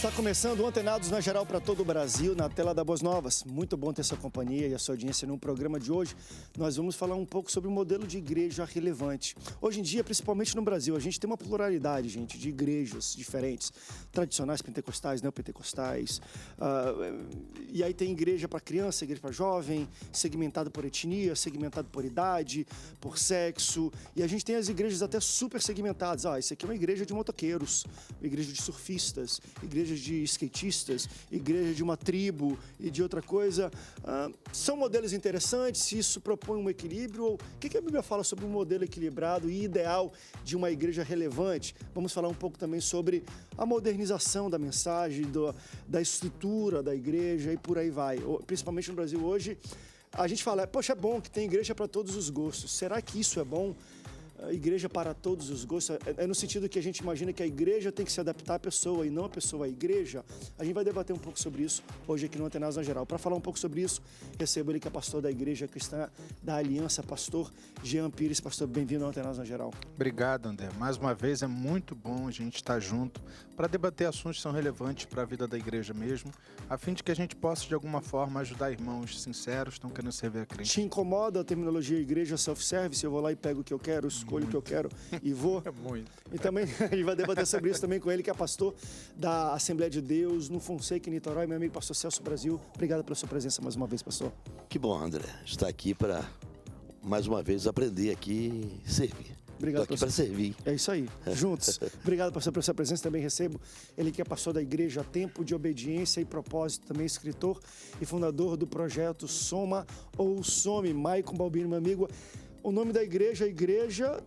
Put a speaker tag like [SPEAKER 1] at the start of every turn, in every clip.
[SPEAKER 1] Está começando o Antenados na Geral para todo o Brasil, na tela da Boas Novas. Muito bom ter sua companhia e a sua audiência no programa de hoje. Nós vamos falar um pouco sobre o modelo de igreja relevante. Hoje em dia, principalmente no Brasil, a gente tem uma pluralidade, gente, de igrejas diferentes. Tradicionais, pentecostais, neopentecostais. E aí tem igreja para criança, igreja para jovem, segmentado por etnia, segmentado por idade, por sexo. E a gente tem as igrejas até super segmentadas. Isso aqui é uma igreja de motoqueiros, uma igreja de surfistas, igrejas de skatistas, igreja de uma tribo e de outra coisa. São modelos interessantes, isso propõe um equilíbrio. O que a Bíblia fala sobre um modelo equilibrado e ideal de uma igreja relevante? Vamos falar um pouco também sobre a modernização da mensagem, da estrutura da igreja e por aí vai. Principalmente no Brasil hoje, a gente fala, poxa, é bom que tem igreja para todos os gostos. Será que isso é bom? Igreja para todos os gostos, é no sentido que a gente imagina que a igreja tem que se adaptar à pessoa e não a pessoa à igreja. A gente vai debater um pouco sobre isso hoje aqui no Antenados na Geral. Para falar um pouco sobre isso, recebo ele que é pastor da Igreja Cristã da Aliança, pastor Jean Pires. Pastor, bem-vindo ao Antenados na Geral.
[SPEAKER 2] Obrigado, André. Mais uma vez, é muito bom a gente estar junto para debater assuntos que são relevantes para a vida da igreja mesmo, a fim de que a gente possa, de alguma forma, ajudar irmãos sinceros que estão querendo servir a Cristo.
[SPEAKER 1] Te incomoda a terminologia igreja self-service? Eu vou lá e pego o que eu quero, escolho o que eu quero e vou.
[SPEAKER 2] É muito.
[SPEAKER 1] E também a gente vai debater sobre isso também com ele, que é pastor da Assembleia de Deus, no Fonseca, em Niterói, meu amigo pastor Celso Brasil. Obrigado pela sua presença mais uma vez, pastor.
[SPEAKER 3] Que bom, André, estar aqui para, mais uma vez, aprender aqui e servir.
[SPEAKER 1] Obrigado,
[SPEAKER 3] Estou aqui para servir.
[SPEAKER 1] É isso aí, juntos. Obrigado, pastor, pela sua presença. Também recebo ele que é pastor da Igreja Tempo de Obediência e Propósito, também escritor e fundador do projeto Soma ou Some, Maicon Balbino, meu amigo. O nome da igreja,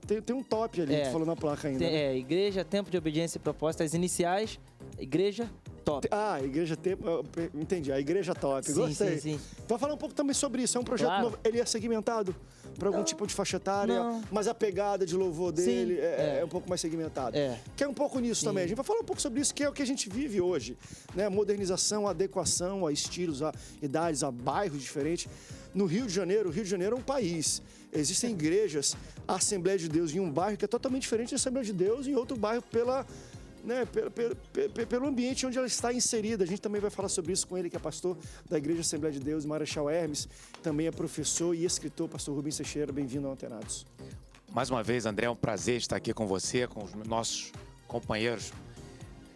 [SPEAKER 1] tem um top ali, tu falou na placa ainda.
[SPEAKER 4] Igreja Tempo de Obediência e Propósito, as iniciais, Igreja Top.
[SPEAKER 1] Igreja Tempo, entendi, a Igreja Top,
[SPEAKER 4] Sim,
[SPEAKER 1] gostei.
[SPEAKER 4] sim.
[SPEAKER 1] Então falar um pouco também sobre isso, é um projeto
[SPEAKER 4] Claro.
[SPEAKER 1] novo, ele é segmentado para algum tipo de faixa etária, mas a pegada de louvor dele é um pouco mais segmentada. Que é um pouco nisso também, a gente vai falar um pouco sobre isso, que é o que a gente vive hoje, né? Modernização, adequação a estilos, a idades, a bairros diferentes. No Rio de Janeiro é um país. Existem igrejas, a Assembleia de Deus em um bairro que é totalmente diferente da Assembleia de Deus em outro bairro pelo ambiente onde ela está inserida. A gente também vai falar sobre isso com ele, que é pastor da Igreja Assembleia de Deus, Marechal Hermes, também é professor e escritor, pastor Rubens Teixeira. Bem-vindo ao Antenados.
[SPEAKER 5] Mais uma vez, André, é um prazer estar aqui com você, com os nossos companheiros,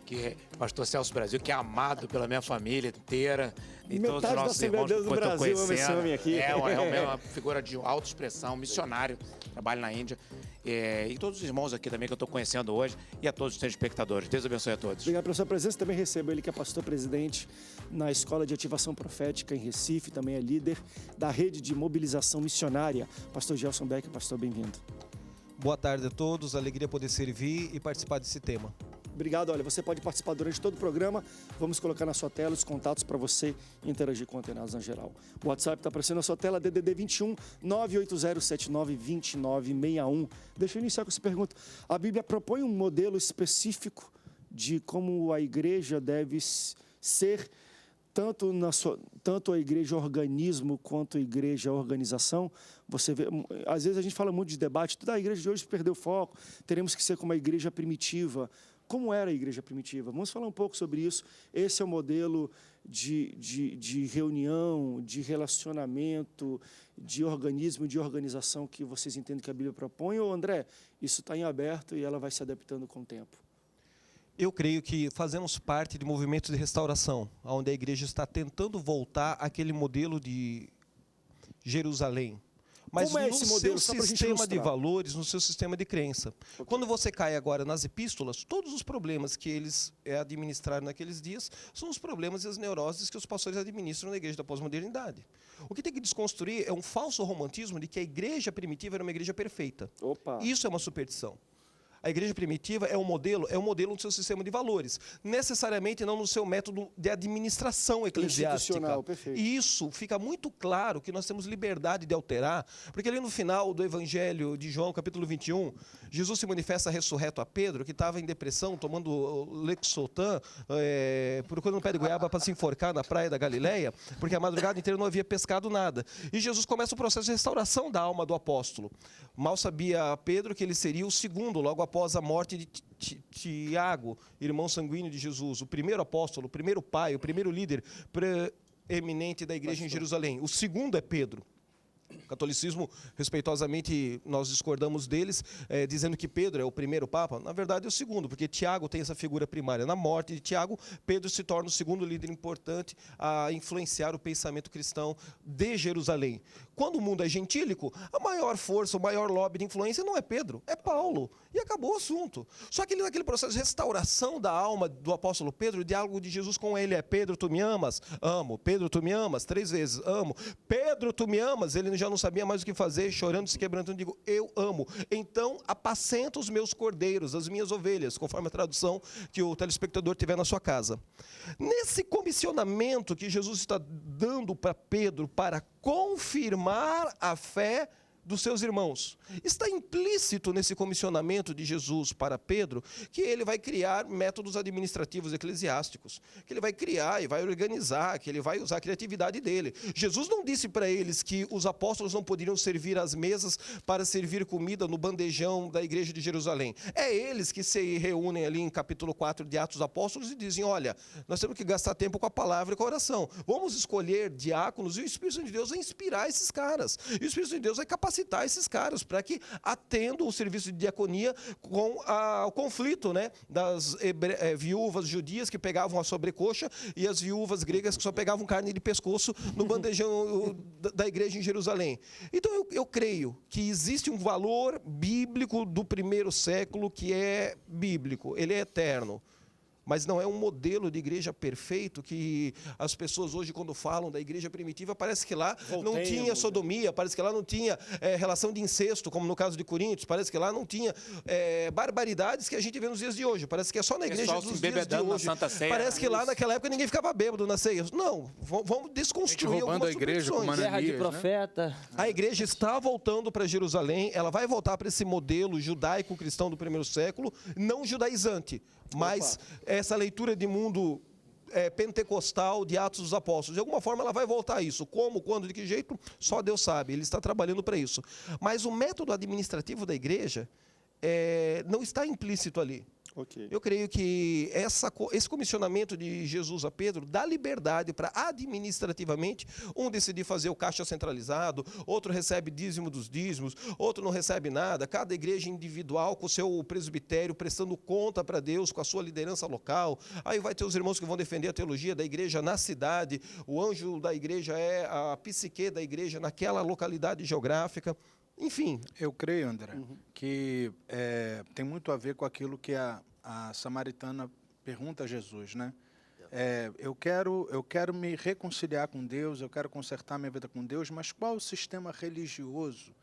[SPEAKER 5] que é o pastor Celso Brasil, que é amado pela minha família inteira e todos os nossos irmãos que eu estou conhecendo.
[SPEAKER 1] Aqui.
[SPEAKER 5] É uma figura de autoexpressão, missionário, trabalha na Índia. E todos os irmãos aqui também que eu estou conhecendo hoje e a todos os telespectadores. Deus abençoe a todos.
[SPEAKER 1] Obrigado pela sua presença. Também recebo ele que é pastor-presidente na Escola de Ativação Profética em Recife, também é líder da Rede de Mobilização Missionária. Pastor Gelson Beck, pastor, bem-vindo.
[SPEAKER 6] Boa tarde a todos, alegria poder servir e participar desse tema.
[SPEAKER 1] Obrigado. Olha, você pode participar durante todo o programa. Vamos colocar na sua tela os contatos para você interagir com Antenados na Geral. O WhatsApp está aparecendo na sua tela, DDD 21 980792961. Deixa eu iniciar com essa pergunta. A Bíblia propõe um modelo específico de como a igreja deve ser, tanto a igreja organismo quanto a igreja organização. Você vê, às vezes a gente fala muito de debate, toda a igreja de hoje perdeu o foco, teremos que ser como a igreja primitiva. Como era a igreja primitiva? Vamos falar um pouco sobre isso. Esse é o modelo de reunião, de relacionamento, de organismo, de organização que vocês entendem que a Bíblia propõe? Ou, André, isso está em aberto e ela vai se adaptando com o tempo?
[SPEAKER 6] Eu creio que fazemos parte de movimentos de restauração, onde a igreja está tentando voltar àquele modelo de Jerusalém. Mas
[SPEAKER 1] como é esse modelo?
[SPEAKER 6] Seu sistema de valores, no seu sistema de crença. Okay. Quando você cai agora nas epístolas, todos os problemas que eles administraram naqueles dias são os problemas e as neuroses que os pastores administram na igreja da pós-modernidade. O que tem que desconstruir é um falso romantismo de que a igreja primitiva era uma igreja perfeita.
[SPEAKER 1] Opa.
[SPEAKER 6] Isso é uma superstição. A igreja primitiva é um modelo no seu sistema de valores, necessariamente não no seu método de administração eclesiástica.
[SPEAKER 1] Perfeito.
[SPEAKER 6] E isso fica muito claro que nós temos liberdade de alterar, porque ali no final do Evangelho de João, capítulo 21, Jesus se manifesta ressurreto a Pedro, que estava em depressão, tomando Lexotan, procurando um pé de goiaba para se enforcar na praia da Galileia, porque a madrugada inteira não havia pescado nada. E Jesus começa o processo de restauração da alma do apóstolo. Mal sabia Pedro que ele seria o segundo, logo após após a morte de Tiago, irmão sanguíneo de Jesus, o primeiro apóstolo, o primeiro pai, o primeiro líder preeminente da igreja em Jerusalém. O segundo é Pedro. O catolicismo, respeitosamente, nós discordamos deles, dizendo que Pedro é o primeiro papa. Na verdade, é o segundo, porque Tiago tem essa figura primária. Na morte de Tiago, Pedro se torna o segundo líder importante a influenciar o pensamento cristão de Jerusalém. Quando o mundo é gentílico, a maior força, o maior lobby de influência não é Pedro, é Paulo. E acabou o assunto. Só que naquele processo de restauração da alma do apóstolo Pedro, o diálogo de Jesus com ele é: Pedro, tu me amas? Amo. Pedro, tu me amas? 3 vezes. Amo. Pedro, tu me amas? Ele já não sabia mais o que fazer, chorando, se quebrantando, digo: eu amo. Então, apacenta os meus cordeiros, as minhas ovelhas, conforme a tradução que o telespectador tiver na sua casa. Nesse comissionamento que Jesus está dando para Pedro para confirmar a fé dos seus irmãos, está implícito nesse comissionamento de Jesus para Pedro que ele vai criar métodos administrativos eclesiásticos, que ele vai criar e vai organizar, que ele vai usar a criatividade dele. Jesus não disse para eles que os apóstolos não poderiam servir às mesas para servir comida no bandejão da igreja de Jerusalém. É eles que se reúnem ali em capítulo 4 de Atos dos Apóstolos e dizem: olha, nós temos que gastar tempo com a palavra e com a oração. Vamos escolher diáconos, e o Espírito Santo de Deus vai inspirar esses caras. E o Espírito Santo de Deus vai capacitar esses caras para que atendam o serviço de diaconia com o conflito, né, das viúvas judias que pegavam a sobrecoxa e as viúvas gregas que só pegavam carne de pescoço no bandejão da igreja em Jerusalém. Então eu creio que existe um valor bíblico do primeiro século que é bíblico, ele é eterno. Mas não é um modelo de igreja perfeito que as pessoas hoje, quando falam da igreja primitiva, parece que lá não tinha sodomia, parece que lá não tinha relação de incesto, como no caso de Coríntios, parece que lá não tinha barbaridades que a gente vê nos dias de hoje. Parece que é só na igreja dos dias de hoje. Parece que lá naquela época ninguém ficava bêbado na ceia. Não, vamos desconstruir algumas suposições.
[SPEAKER 4] Guerra de profeta.
[SPEAKER 6] Né? A igreja está voltando para Jerusalém, ela vai voltar para esse modelo judaico-cristão do primeiro século, não judaizante, mas essa leitura de mundo pentecostal de Atos dos Apóstolos. De alguma forma ela vai voltar a isso. Como, quando, de que jeito, só Deus sabe. Ele está trabalhando para isso. Mas o método administrativo da igreja não está implícito ali.
[SPEAKER 1] Okay.
[SPEAKER 6] Eu creio que esse comissionamento de Jesus a Pedro dá liberdade para, administrativamente, um decidir fazer o caixa centralizado, outro recebe dízimo dos dízimos, outro não recebe nada, cada igreja individual com o seu presbitério prestando conta para Deus, com a sua liderança local. Aí vai ter os irmãos que vão defender a teologia da igreja na cidade, o anjo da igreja é a psique da igreja naquela localidade geográfica. Enfim.
[SPEAKER 2] Eu creio, André, que tem muito a ver com aquilo que a samaritana pergunta a Jesus, né? Eu quero me reconciliar com Deus, eu quero consertar minha vida com Deus, mas qual o sistema religioso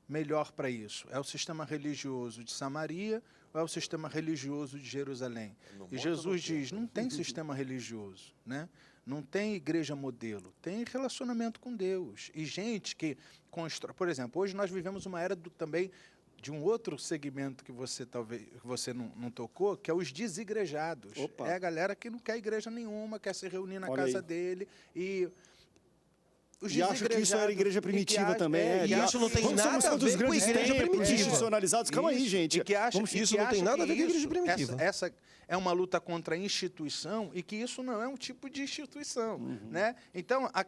[SPEAKER 2] melhor para isso? É o sistema religioso de Samaria ou é o sistema religioso de Jerusalém? E Jesus diz, não tem sistema religioso, né? Não tem igreja modelo, tem relacionamento com Deus. E gente que constrói... Por exemplo, hoje nós vivemos uma era também de um outro segmento que você não tocou, que é os desigrejados.
[SPEAKER 1] Opa.
[SPEAKER 2] É a galera que não quer igreja nenhuma, quer se reunir na casa dele e...
[SPEAKER 1] E acho que isso era igreja primitiva também.
[SPEAKER 6] E isso não tem nada a ver com igreja primitiva.
[SPEAKER 1] Institucionalizados. Calma aí, gente.
[SPEAKER 6] Isso não tem nada a ver com igreja primitiva.
[SPEAKER 2] Essa é uma luta contra a instituição e que isso não é um tipo de instituição. Né? Então, a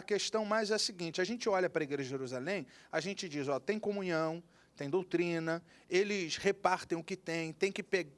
[SPEAKER 2] questão mais é a seguinte, a gente olha para a igreja de Jerusalém, a gente diz, ó, tem comunhão, tem doutrina, eles repartem o que tem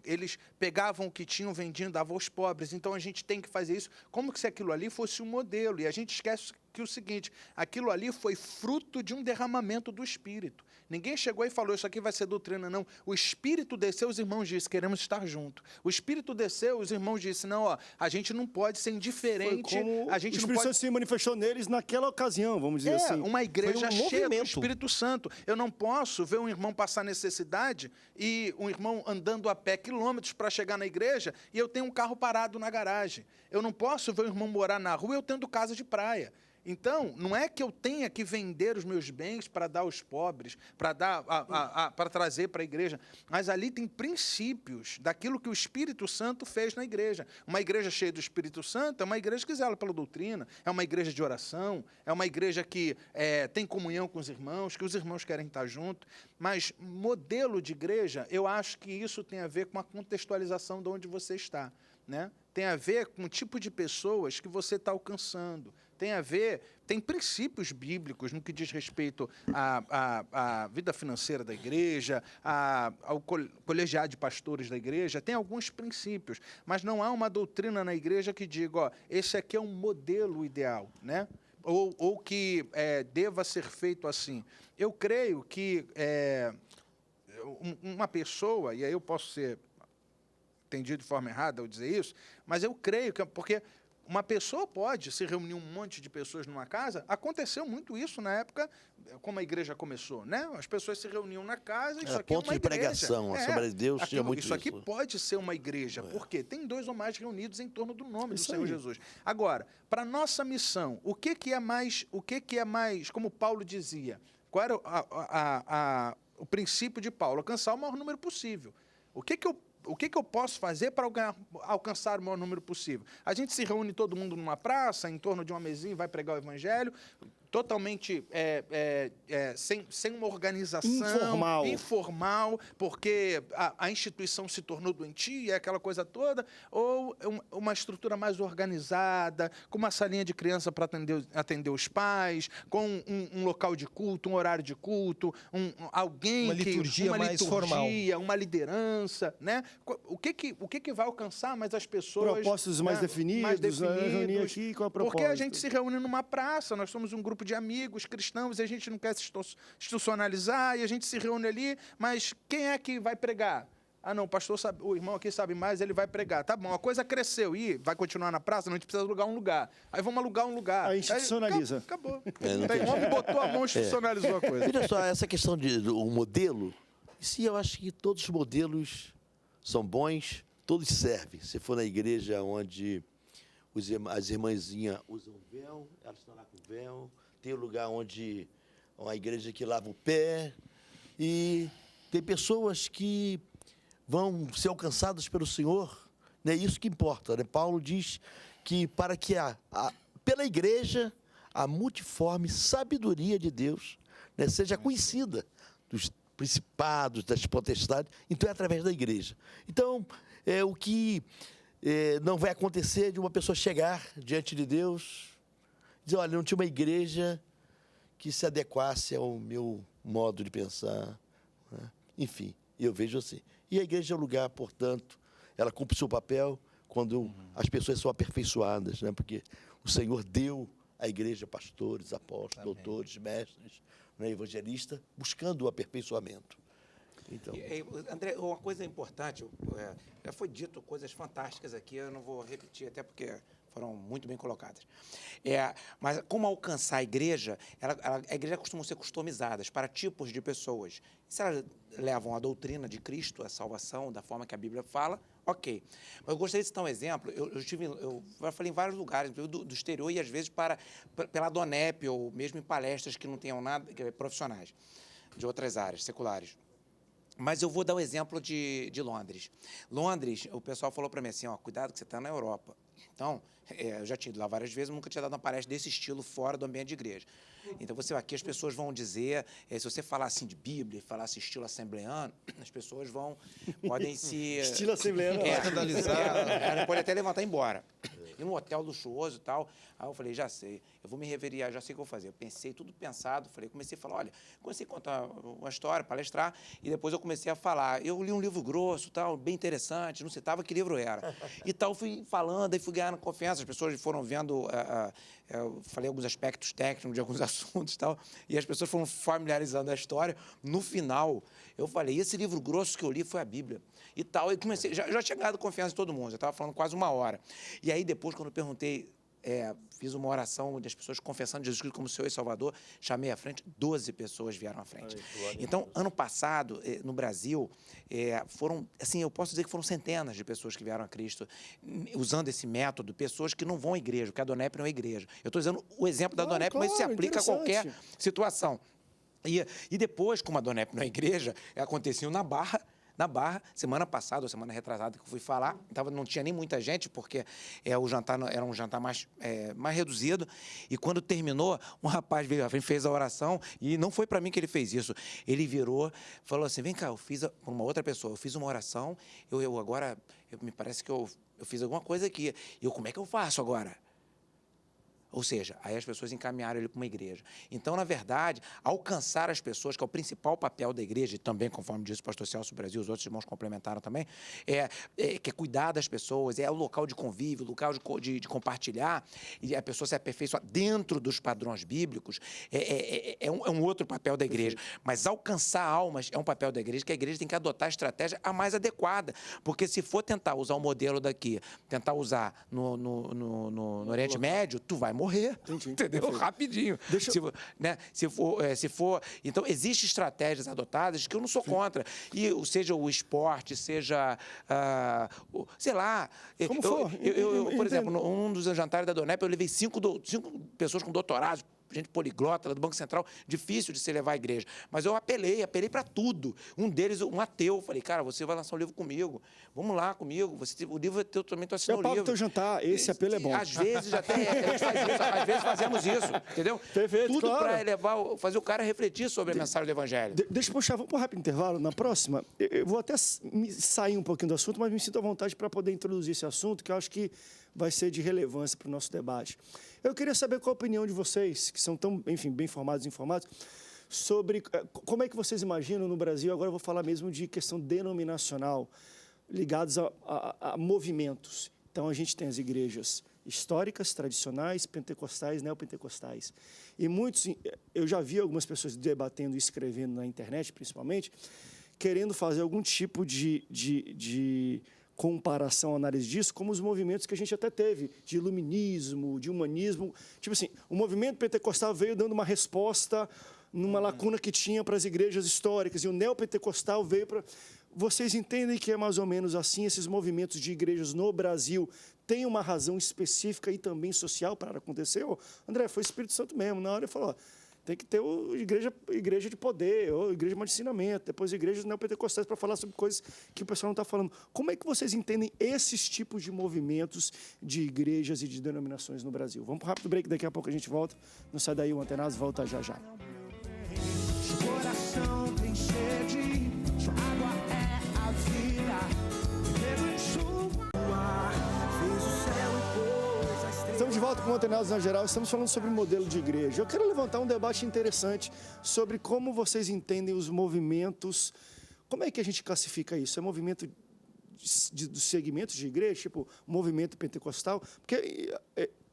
[SPEAKER 2] eles pegavam o que tinham, vendiam, davam aos pobres, então a gente tem que fazer isso como se aquilo ali fosse um modelo, e a gente esquece que o seguinte, aquilo ali foi fruto de um derramamento do Espírito. Ninguém chegou e falou, isso aqui vai ser doutrina, não. O Espírito desceu, os irmãos disseram, queremos estar juntos. O Espírito desceu, os irmãos disseram, não, ó, a gente não pode ser indiferente. A gente
[SPEAKER 1] o Espírito Santo se manifestou neles naquela ocasião, vamos dizer assim.
[SPEAKER 2] Uma igreja cheia do Espírito Santo. Eu não posso ver um irmão passar necessidade e um irmão andando a pé quilômetros para chegar na igreja e eu tenho um carro parado na garagem. Eu não posso ver um irmão morar na rua e eu tendo casa de praia. Então, não é que eu tenha que vender os meus bens para dar aos pobres, para trazer para a igreja, mas ali tem princípios daquilo que o Espírito Santo fez na igreja. Uma igreja cheia do Espírito Santo é uma igreja que zela pela doutrina, é uma igreja de oração, é uma igreja que tem comunhão com os irmãos, que os irmãos querem estar juntos. Mas modelo de igreja, eu acho que isso tem a ver com a contextualização de onde você está, né? Tem a ver com o tipo de pessoas que você está alcançando. Tem princípios bíblicos no que diz respeito à vida financeira da igreja, ao colegiado de pastores da igreja, tem alguns princípios, mas não há uma doutrina na igreja que diga, ó, esse aqui é um modelo ideal, né? Ou que deva ser feito assim. Eu creio que uma pessoa, e aí eu posso ser entendido de forma errada ao dizer isso, mas eu creio que, porque uma pessoa pode se reunir um monte de pessoas numa casa, aconteceu muito isso na época, como a igreja começou, né? As pessoas se reuniam na casa, isso aqui é uma igreja.
[SPEAKER 3] Ponto de pregação, a Assembleia de Deus tinha muito
[SPEAKER 2] isso. Isso aqui pode ser uma igreja, porque tem 2 ou mais reunidos em torno do nome do Senhor Jesus. Agora, para nossa missão, o que é mais, como Paulo dizia, qual era o princípio de Paulo? Alcançar o maior número possível. O que eu posso fazer para alcançar o maior número possível? A gente se reúne todo mundo numa praça, em torno de uma mesinha, vai pregar o evangelho, totalmente sem uma organização. Informal, porque a instituição se tornou doentia, aquela coisa toda, ou uma estrutura mais organizada, com uma salinha de criança para atender os pais, com um local de culto, um horário de culto, uma liturgia mais formal, uma liderança, né? O que vai alcançar mais as pessoas?
[SPEAKER 1] Propósitos mais definidos, reunir aqui com a proposta.
[SPEAKER 2] Porque a gente se reúne numa praça, nós somos um grupo de amigos cristãos e a gente não quer se institucionalizar e a gente se reúne ali, mas quem é que vai pregar? Ah, não, o pastor sabe, o irmão aqui sabe mais, ele vai pregar. Tá bom, a coisa cresceu e vai continuar na praça, não, a gente precisa alugar um lugar. Aí vamos alugar um lugar.
[SPEAKER 1] Aí institucionaliza.
[SPEAKER 2] Acabou. O homem botou a mão e institucionalizou a coisa.
[SPEAKER 3] Olha só, essa questão do modelo, sim, eu acho que todos os modelos são bons, todos servem. Se for na igreja onde as irmãzinhas usam véu, elas estão lá com véu. Tem um lugar onde uma igreja que lava o pé. E tem pessoas que vão ser alcançadas pelo Senhor. É isso que importa, né? Paulo diz que para que pela igreja a multiforme sabedoria de Deus, né, seja conhecida dos principados, das potestades, então é através da igreja. Então, o que não vai acontecer de uma pessoa chegar diante de Deus e dizer, olha, não tinha uma igreja que se adequasse ao meu modo de pensar, né? Enfim, eu vejo assim. E a igreja é um lugar, portanto, ela cumpre o seu papel quando as pessoas são aperfeiçoadas, né? Porque o Senhor deu à igreja pastores, apóstolos, doutores, mestres, né, evangelistas, buscando o aperfeiçoamento. Então...
[SPEAKER 5] André, uma coisa importante, já foi dito coisas fantásticas aqui, eu não vou repetir, até porque foram muito bem colocadas. Mas como alcançar a igreja, a igreja costuma ser customizadas para tipos de pessoas. Se elas levam a doutrina de Cristo, a salvação, da forma que a Bíblia fala, ok. Mas eu gostaria de citar um exemplo. Eu já falei em vários lugares, do exterior, e às vezes pela Donep, ou mesmo em palestras que não tenham nada, profissionais, de outras áreas, seculares. Mas eu vou dar o exemplo de Londres. Londres, o pessoal falou para mim assim, ó, cuidado que você está na Europa. Então, eu já tinha ido lá várias vezes, nunca tinha dado uma palestra desse estilo fora do ambiente de igreja. Então, aqui as pessoas vão dizer, se você falar assim de Bíblia, falar assim estilo assembleano, as pessoas podem se...
[SPEAKER 1] Estilo assembleano,
[SPEAKER 5] escandalizar. Pode até levantar e ir embora. E num hotel luxuoso e tal. Aí eu falei, já sei, eu vou me reverenciar, já sei o que eu vou fazer. Eu pensei, tudo pensado, comecei a falar, olha, comecei a contar uma história, palestrar, e depois eu comecei a falar. Eu li um livro grosso, tal, bem interessante, não citava que livro era. E tal, fui falando, e fui ganhando confiança, as pessoas foram vendo, eu falei alguns aspectos técnicos de alguns assuntos e tal, e as pessoas foram familiarizando a história. No final, eu falei, esse livro grosso que eu li foi a Bíblia. E tal, e comecei, já tinha ganhado confiança de todo mundo, já estava falando quase 1 hora. E aí depois, quando eu perguntei, fiz uma oração onde as pessoas confessando Jesus Cristo como Senhor e Salvador, chamei à frente, 12 pessoas vieram à frente. Então, ano passado, no Brasil, foram, assim, eu posso dizer que foram centenas de pessoas que vieram a Cristo, usando esse método, pessoas que não vão à igreja, porque a Donep não é igreja. Eu estou usando o exemplo da Donep, mas se aplica a qualquer situação. E depois, como a Donep não é igreja, aconteciam na Barra, semana passada, ou semana retrasada que eu fui falar, não tinha nem muita gente, porque o jantar era um jantar mais reduzido, e quando terminou, um rapaz veio à frente, fez a oração, e não foi para mim que ele fez isso, ele virou, falou assim, vem cá, eu fiz, para uma outra pessoa, eu fiz uma oração, me parece que eu fiz alguma coisa aqui, como é que eu faço agora? Ou seja, aí as pessoas encaminharam ele para uma igreja. Então, na verdade, alcançar as pessoas, que é o principal papel da igreja, e também, conforme disse o pastor Celso Brasil, os outros irmãos complementaram também, que é cuidar das pessoas, é o local de convívio, o local de compartilhar, e a pessoa se aperfeiçoar dentro dos padrões bíblicos, é um outro papel da igreja. Mas alcançar almas é um papel da igreja, que a igreja tem que adotar a estratégia a mais adequada, porque se for tentar usar o modelo daqui, tentar usar no Oriente Médio, tu vai morrer, entendeu? Perfeito. Rapidinho. Se for... Então, existem estratégias adotadas que eu não sou contra. E seja o esporte, seja... sei lá...
[SPEAKER 1] Como for.
[SPEAKER 5] Por exemplo, num dos jantares da Donep, eu levei 5 pessoas com doutorado, gente poliglota do Banco Central, difícil de se levar à igreja. Mas eu apelei para tudo. Um deles, um ateu, falei, cara, você vai lançar um livro comigo, vamos lá comigo, o livro é teu, também estou assinando o livro.
[SPEAKER 1] Eu pago o teu jantar, esse apelo é bom.
[SPEAKER 5] Às vezes até a gente faz isso, às vezes fazemos isso, entendeu?
[SPEAKER 1] Perfeito,
[SPEAKER 5] tudo
[SPEAKER 1] claro.
[SPEAKER 5] para fazer o cara refletir sobre a mensagem do Evangelho.
[SPEAKER 1] Deixa eu puxar, vamos para um rápido intervalo. Na próxima, eu vou até sair um pouquinho do assunto, mas me sinto à vontade para poder introduzir esse assunto, que eu acho que vai ser de relevância para o nosso debate. Eu queria saber qual a opinião de vocês, que são tão, enfim, bem formados e informados, sobre como é que vocês imaginam no Brasil, agora eu vou falar mesmo de questão denominacional, ligados a movimentos. Então, a gente tem as igrejas históricas, tradicionais, pentecostais, neopentecostais. E muitos, eu já vi algumas pessoas debatendo e escrevendo na internet, principalmente, querendo fazer algum tipo de comparação, análise disso, como os movimentos que a gente até teve, de iluminismo, de humanismo. Tipo assim, o movimento pentecostal veio dando uma resposta numa lacuna que tinha para as igrejas históricas, e o neopentecostal veio para... Vocês entendem que é mais ou menos assim, esses movimentos de igrejas no Brasil têm uma razão específica e também social para acontecer? André, foi o Espírito Santo mesmo, na hora ele falou, tem que ter igreja de poder, ou igreja de ensinamento, depois igrejas neopentecostais para falar sobre coisas que o pessoal não está falando. Como é que vocês entendem esses tipos de movimentos de igrejas e de denominações no Brasil? Vamos para um rápido break, daqui a pouco a gente volta. Não sai daí, o Antenados volta já já.
[SPEAKER 7] Coração tem sede, sua água é a vida.
[SPEAKER 1] Estamos de volta com o Antenados na Geral, estamos falando sobre modelo de igreja. Eu quero levantar um debate interessante sobre como vocês entendem os movimentos. Como é que a gente classifica isso? É movimento dos segmentos de igreja, tipo movimento pentecostal? Porque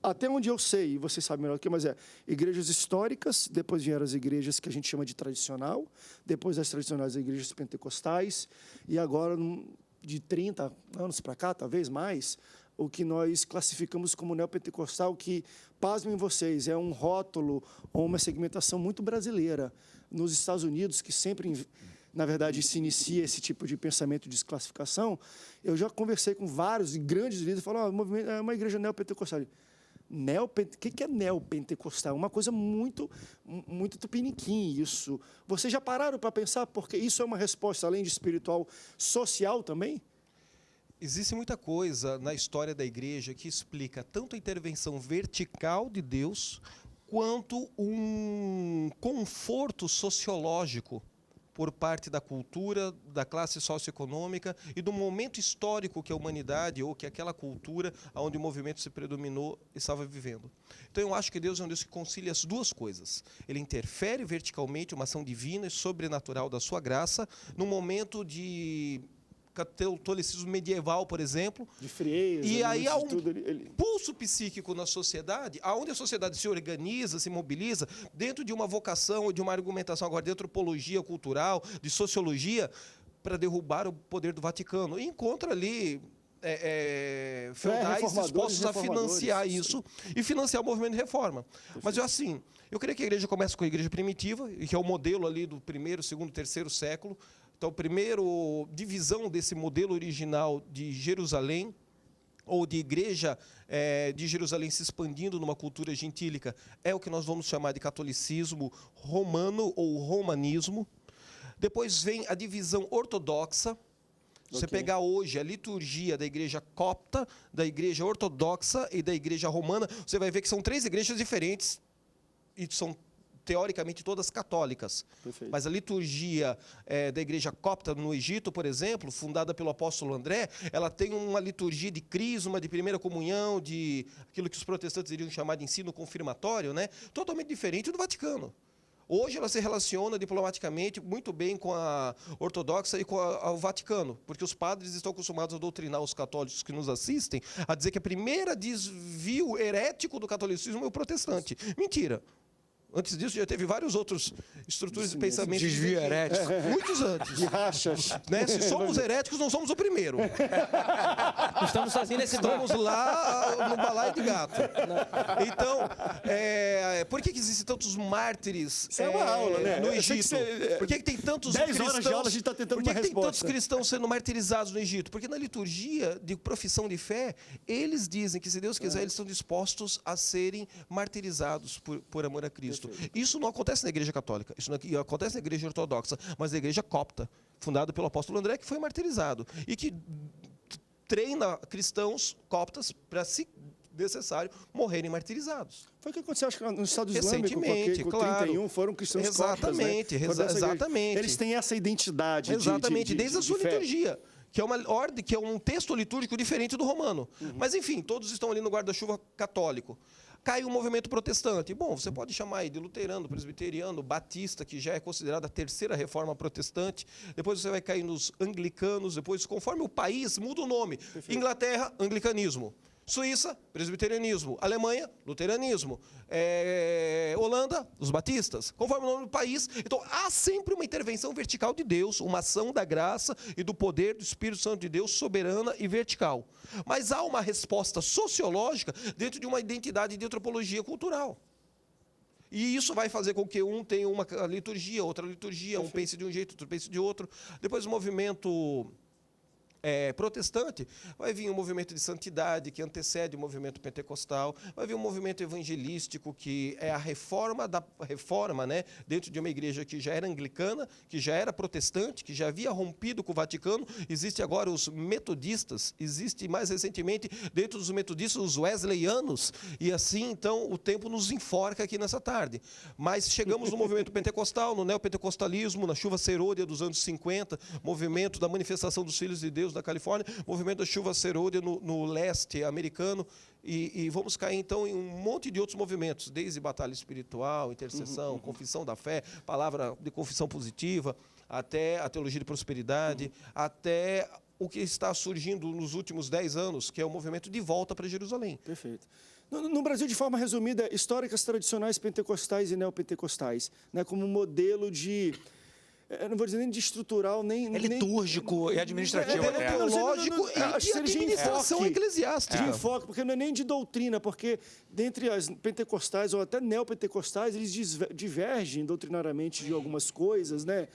[SPEAKER 1] até onde eu sei, e vocês sabem melhor do que, mas igrejas históricas, depois vieram as igrejas que a gente chama de tradicional, depois das tradicionais as igrejas pentecostais, e agora, de 30 anos para cá, talvez mais, o que nós classificamos como neopentecostal, que, pasmem vocês, é um rótulo ou uma segmentação muito brasileira. Nos Estados Unidos, que sempre, na verdade, se inicia esse tipo de pensamento de desclassificação, eu já conversei com vários grandes líderes e falaram, movimento é uma igreja neopentecostal. O que é neopentecostal? Uma coisa muito tupiniquim, isso. Vocês já pararam para pensar, porque isso é uma resposta, além de espiritual, social também?
[SPEAKER 6] Existe muita coisa na história da igreja que explica tanto a intervenção vertical de Deus, quanto um conforto sociológico por parte da cultura, da classe socioeconômica e do momento histórico que a humanidade ou que aquela cultura onde o movimento se predominou estava vivendo. Então eu acho que Deus é um Deus que concilia as duas coisas. Ele interfere verticalmente, uma ação divina e sobrenatural da sua graça, num momento de catolicismo medieval, por exemplo.
[SPEAKER 1] De frieza.
[SPEAKER 6] E aí há um pulso psíquico na sociedade, onde a sociedade se organiza, se mobiliza, dentro de uma vocação ou de uma argumentação agora de antropologia cultural, de sociologia, para derrubar o poder do Vaticano. E encontra ali feudais
[SPEAKER 1] reformadores,
[SPEAKER 6] dispostos a financiar
[SPEAKER 1] reformadores.
[SPEAKER 6] isso e financiar o movimento de reforma. Mas eu creio que a igreja começa com a igreja primitiva, e que é o modelo ali do primeiro, segundo, terceiro século. Então, a primeira divisão desse modelo original de Jerusalém, ou de igreja de Jerusalém se expandindo numa cultura gentílica, é o que nós vamos chamar de catolicismo romano ou romanismo. Depois vem a divisão ortodoxa. Você pegar hoje a liturgia da igreja copta, da igreja ortodoxa e da igreja romana, você vai ver que são 3 igrejas diferentes e são teoricamente todas católicas.
[SPEAKER 1] Perfeito.
[SPEAKER 6] Mas a liturgia da igreja copta no Egito, por exemplo, fundada pelo apóstolo André, ela tem uma liturgia de crisma, de primeira comunhão, de aquilo que os protestantes iriam chamar de ensino confirmatório, né? Totalmente diferente do Vaticano. Hoje ela se relaciona diplomaticamente muito bem com a ortodoxa e com o Vaticano, porque os padres estão acostumados a doutrinar os católicos que nos assistem, a dizer que a primeira desvio herético do catolicismo é o protestante. Mentira. Antes disso, já teve várias outras estruturas de pensamento.
[SPEAKER 2] Desvio herético.
[SPEAKER 6] Muitos antes.
[SPEAKER 1] De rachas.
[SPEAKER 6] Né? Se somos heréticos, não somos o primeiro.
[SPEAKER 4] Não estamos sozinhos nesse barco.
[SPEAKER 6] Estamos lá no balaio de gato. Então, por que existem tantos mártires
[SPEAKER 1] Isso é uma aula, né?
[SPEAKER 6] no
[SPEAKER 1] Eu sei que
[SPEAKER 6] Egito?
[SPEAKER 1] você-
[SPEAKER 6] Por que tem tantos
[SPEAKER 1] 10
[SPEAKER 6] cristãos...
[SPEAKER 1] horas de aula a gente tá tentando
[SPEAKER 6] Por que
[SPEAKER 1] uma
[SPEAKER 6] tem tantos
[SPEAKER 1] resposta.
[SPEAKER 6] cristãos sendo martirizados no Egito? Porque na liturgia de profissão de fé, eles dizem que, se Deus quiser, eles estão dispostos a serem martirizados por amor a Cristo. Isso não acontece na igreja católica, isso não acontece na igreja ortodoxa, mas na igreja copta, fundada pelo apóstolo André, que foi martirizado, e que treina cristãos coptas para, se necessário, morrerem martirizados.
[SPEAKER 1] Foi o que aconteceu, acho que no Estado Islâmico, porque
[SPEAKER 6] Recentemente,
[SPEAKER 1] com
[SPEAKER 6] claro.
[SPEAKER 1] 31 foram cristãos
[SPEAKER 6] Exatamente,
[SPEAKER 1] coptas, né? Foram dessa igreja.
[SPEAKER 6] exatamente.
[SPEAKER 1] Eles têm essa identidade
[SPEAKER 6] Exatamente, desde a sua
[SPEAKER 1] fé.
[SPEAKER 6] liturgia, que é uma ordem, que é um texto litúrgico diferente do romano. Mas, enfim, todos estão ali no guarda-chuva católico. Cai o movimento protestante. Bom, você pode chamar aí de luterano, presbiteriano, batista, que já é considerada a terceira reforma protestante. Depois você vai cair nos anglicanos. Depois, conforme o país, muda o nome. Inglaterra, anglicanismo. Suíça, presbiterianismo. Alemanha, luteranismo. Holanda, os batistas. Conforme o nome do país. Então, há sempre uma intervenção vertical de Deus, uma ação da graça e do poder do Espírito Santo de Deus, soberana e vertical. Mas há uma resposta sociológica dentro de uma identidade de antropologia cultural. E isso vai fazer com que um tenha uma liturgia, outra liturgia, um pense de um jeito, outro pense de outro. Depois o movimento protestante, vai vir um movimento de santidade que antecede o movimento pentecostal, vai vir um movimento evangelístico que é a reforma da reforma, né, dentro de uma igreja que já era anglicana, que já era protestante, que já havia rompido com o Vaticano. Existe agora os metodistas, existe mais recentemente dentro dos metodistas os wesleyanos, e assim então o tempo nos enforca aqui nessa tarde. Mas chegamos no movimento pentecostal, no neopentecostalismo, na chuva serôdia dos anos 50, movimento da manifestação dos filhos de Deus da Califórnia, movimento da chuva serôdia no leste americano, e vamos cair então em um monte de outros movimentos, desde batalha espiritual, intercessão, confissão da fé, palavra de confissão positiva, até a teologia de prosperidade, até o que está surgindo nos últimos 10 anos, que é o movimento de volta para Jerusalém.
[SPEAKER 1] Perfeito. No Brasil, de forma resumida, históricas tradicionais pentecostais e neopentecostais, né, como modelo de... Eu não vou dizer nem de estrutural, nem...
[SPEAKER 2] É litúrgico e administrativo.
[SPEAKER 6] Teológico
[SPEAKER 1] Acho que
[SPEAKER 6] e
[SPEAKER 1] seria de
[SPEAKER 6] administração
[SPEAKER 1] enfoque.
[SPEAKER 6] eclesiástica.
[SPEAKER 1] De enfoque, porque não é nem de doutrina, porque dentre as pentecostais ou até neopentecostais, eles divergem doutrinariamente de algumas coisas, né?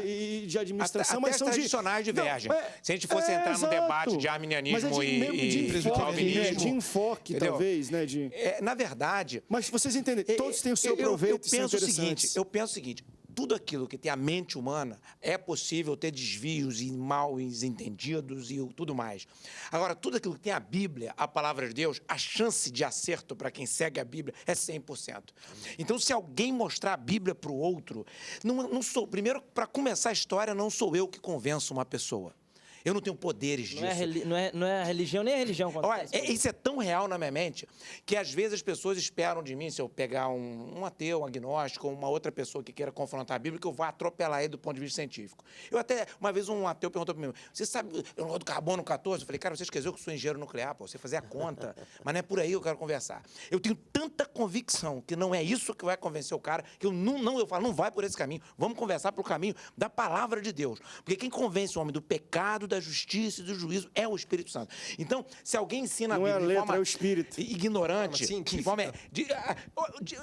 [SPEAKER 1] E de administração,
[SPEAKER 5] Até
[SPEAKER 1] mas
[SPEAKER 5] as
[SPEAKER 1] são
[SPEAKER 5] tradicionais divergem.
[SPEAKER 1] Não,
[SPEAKER 5] Se a gente fosse entrar no
[SPEAKER 1] exato.
[SPEAKER 5] debate de
[SPEAKER 1] Mas
[SPEAKER 5] arminianismo
[SPEAKER 1] é mesmo de
[SPEAKER 5] e
[SPEAKER 1] enfoque,
[SPEAKER 5] calvinismo...
[SPEAKER 1] né? De enfoque,
[SPEAKER 5] entendeu?
[SPEAKER 1] talvez, né?
[SPEAKER 5] Na verdade...
[SPEAKER 1] Mas vocês entendem, todos têm o seu proveito e são interessantes.
[SPEAKER 5] Eu penso o seguinte, tudo aquilo que tem a mente humana, é possível ter desvios e mal entendidos e tudo mais. Agora, tudo aquilo que tem a Bíblia, a palavra de Deus, a chance de acerto para quem segue a Bíblia é 100%. Então, se alguém mostrar a Bíblia para o outro, não sou... Primeiro, para começar a história, não sou eu que convenço uma pessoa. Eu não tenho poderes disso.
[SPEAKER 4] Não é a religião, nem a religião.
[SPEAKER 5] Olha, isso é tão real na minha mente que às vezes as pessoas esperam de mim, se eu pegar um ateu, um agnóstico, ou uma outra pessoa que queira confrontar a Bíblia, que eu vá atropelar ele do ponto de vista científico. Uma vez um ateu perguntou para mim, você sabe o negócio do carbono 14? Eu falei, cara, você esqueceu que eu sou engenheiro nuclear, pô, você fazer a conta, mas não é por aí que eu quero conversar. Eu tenho tanta convicção que não é isso que vai convencer o cara, que eu falo, não vai por esse caminho, vamos conversar pelo caminho da palavra de Deus. Porque quem convence o homem do pecado, da justiça e do juízo é o Espírito Santo. Então, se alguém ensina
[SPEAKER 1] Não
[SPEAKER 5] a
[SPEAKER 1] é a
[SPEAKER 5] Bíblia de
[SPEAKER 1] letra,
[SPEAKER 5] forma
[SPEAKER 1] é o Espírito.
[SPEAKER 5] ignorante, de forma,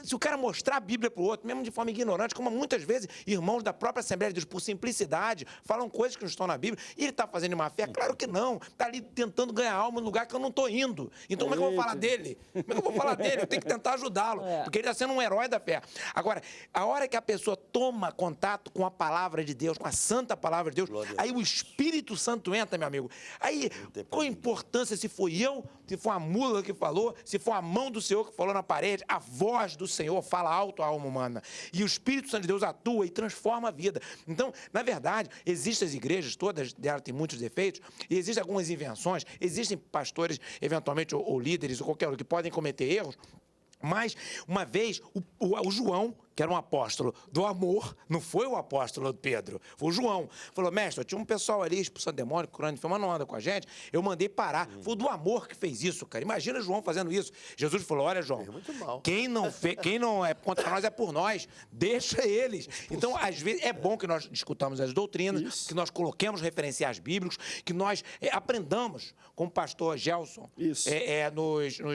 [SPEAKER 5] se o cara mostrar a Bíblia para o outro, mesmo de forma ignorante, como muitas vezes irmãos da própria Assembleia de Deus, por simplicidade, falam coisas que não estão na Bíblia, e ele está fazendo má fé? Claro que não. Está ali tentando ganhar alma no lugar que eu não estou indo. Então, como é que eu vou falar dele? Como é que eu vou falar dele? Eu tenho que tentar ajudá-lo, porque ele está sendo um herói da fé. Agora, a hora que a pessoa toma contato com a palavra de Deus, com a santa palavra de Deus, aí o Espírito Santo entra, meu amigo. Aí, qual a importância se foi eu, se foi a mula que falou, se foi a mão do Senhor que falou na parede? A voz do Senhor fala alto à alma humana. E o Espírito Santo de Deus atua e transforma a vida. Então, na verdade, existem as igrejas, todas delas têm muitos defeitos, e existem algumas invenções, existem pastores, eventualmente, ou líderes, ou qualquer um, que podem cometer erros, mas, uma vez, o João, que era um apóstolo do amor, não foi o apóstolo Pedro, foi o João. Falou, mestre, tinha um pessoal ali expulsando demônio, curando enfermo, mas não anda com a gente, eu mandei parar. Foi o do amor que fez isso, cara. Imagina João fazendo isso. Jesus falou, olha, João, quem não é contra nós é por nós, deixa eles. Então, às vezes, é bom que nós discutamos as doutrinas, que nós coloquemos referenciais bíblicos, que nós aprendamos, como o pastor Gelson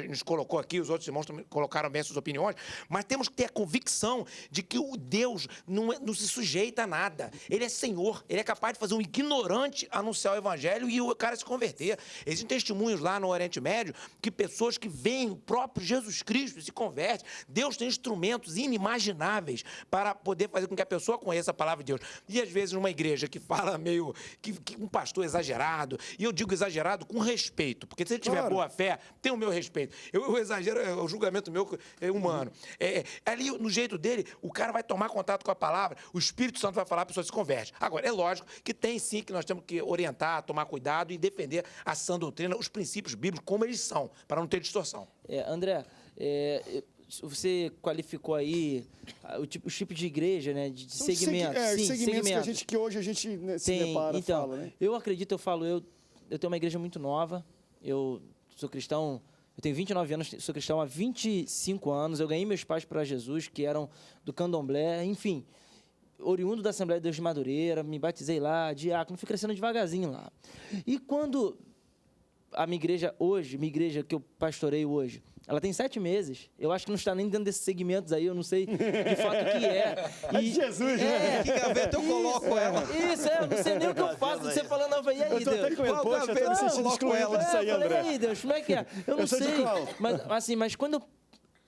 [SPEAKER 5] nos colocou aqui, os outros irmãos também colocaram bem suas opiniões, mas temos que ter a convicção de que o Deus não se sujeita a nada. Ele é Senhor, ele é capaz de fazer um ignorante anunciar o evangelho e o cara se converter. Existem testemunhos lá no Oriente Médio que pessoas que veem o próprio Jesus Cristo se convertem. Deus tem instrumentos inimagináveis para poder fazer com que a pessoa conheça a palavra de Deus. E às vezes numa igreja que fala meio que um pastor exagerado, e eu digo exagerado com respeito, porque se ele tiver boa fé, tem o meu respeito. Eu exagero, é o julgamento meu é humano. Ali, no jeito dele, o cara vai tomar contato com a palavra, o Espírito Santo vai falar, a pessoa se converte. Agora, é lógico que tem sim que nós temos que orientar, tomar cuidado e defender a sã doutrina, os princípios bíblicos, como eles são, para não ter distorção.
[SPEAKER 4] André, você qualificou aí os tipos de igreja, né, de segmentos.
[SPEAKER 1] Segmentos que hoje a gente se depara,
[SPEAKER 4] então,
[SPEAKER 1] fala, né?
[SPEAKER 4] Eu acredito, eu tenho uma igreja muito nova, eu sou cristão. Eu tenho 29 anos, sou cristão há 25 anos. Eu ganhei meus pais para Jesus, que eram do Candomblé, enfim, oriundo da Assembleia de Deus de Madureira, me batizei lá, diácono, fui crescendo devagarzinho lá. E quando a minha igreja que eu pastoreio hoje, ela tem 7 meses. Eu acho que não está nem dentro desses segmentos aí, eu não sei de fato o que é.
[SPEAKER 1] E Jesus, né?
[SPEAKER 6] Que gaveta eu coloco ela?
[SPEAKER 4] Isso, eu não sei nem o que eu faço. Você falando, eu falei, e aí,
[SPEAKER 1] Eu tô até
[SPEAKER 4] Deus?
[SPEAKER 1] com ele, poxa, eu tô me sentindo excluído disso aí, André.
[SPEAKER 4] E aí, Deus, como é que é? Eu não
[SPEAKER 1] sou de
[SPEAKER 4] sei.
[SPEAKER 1] qual?
[SPEAKER 4] Mas quando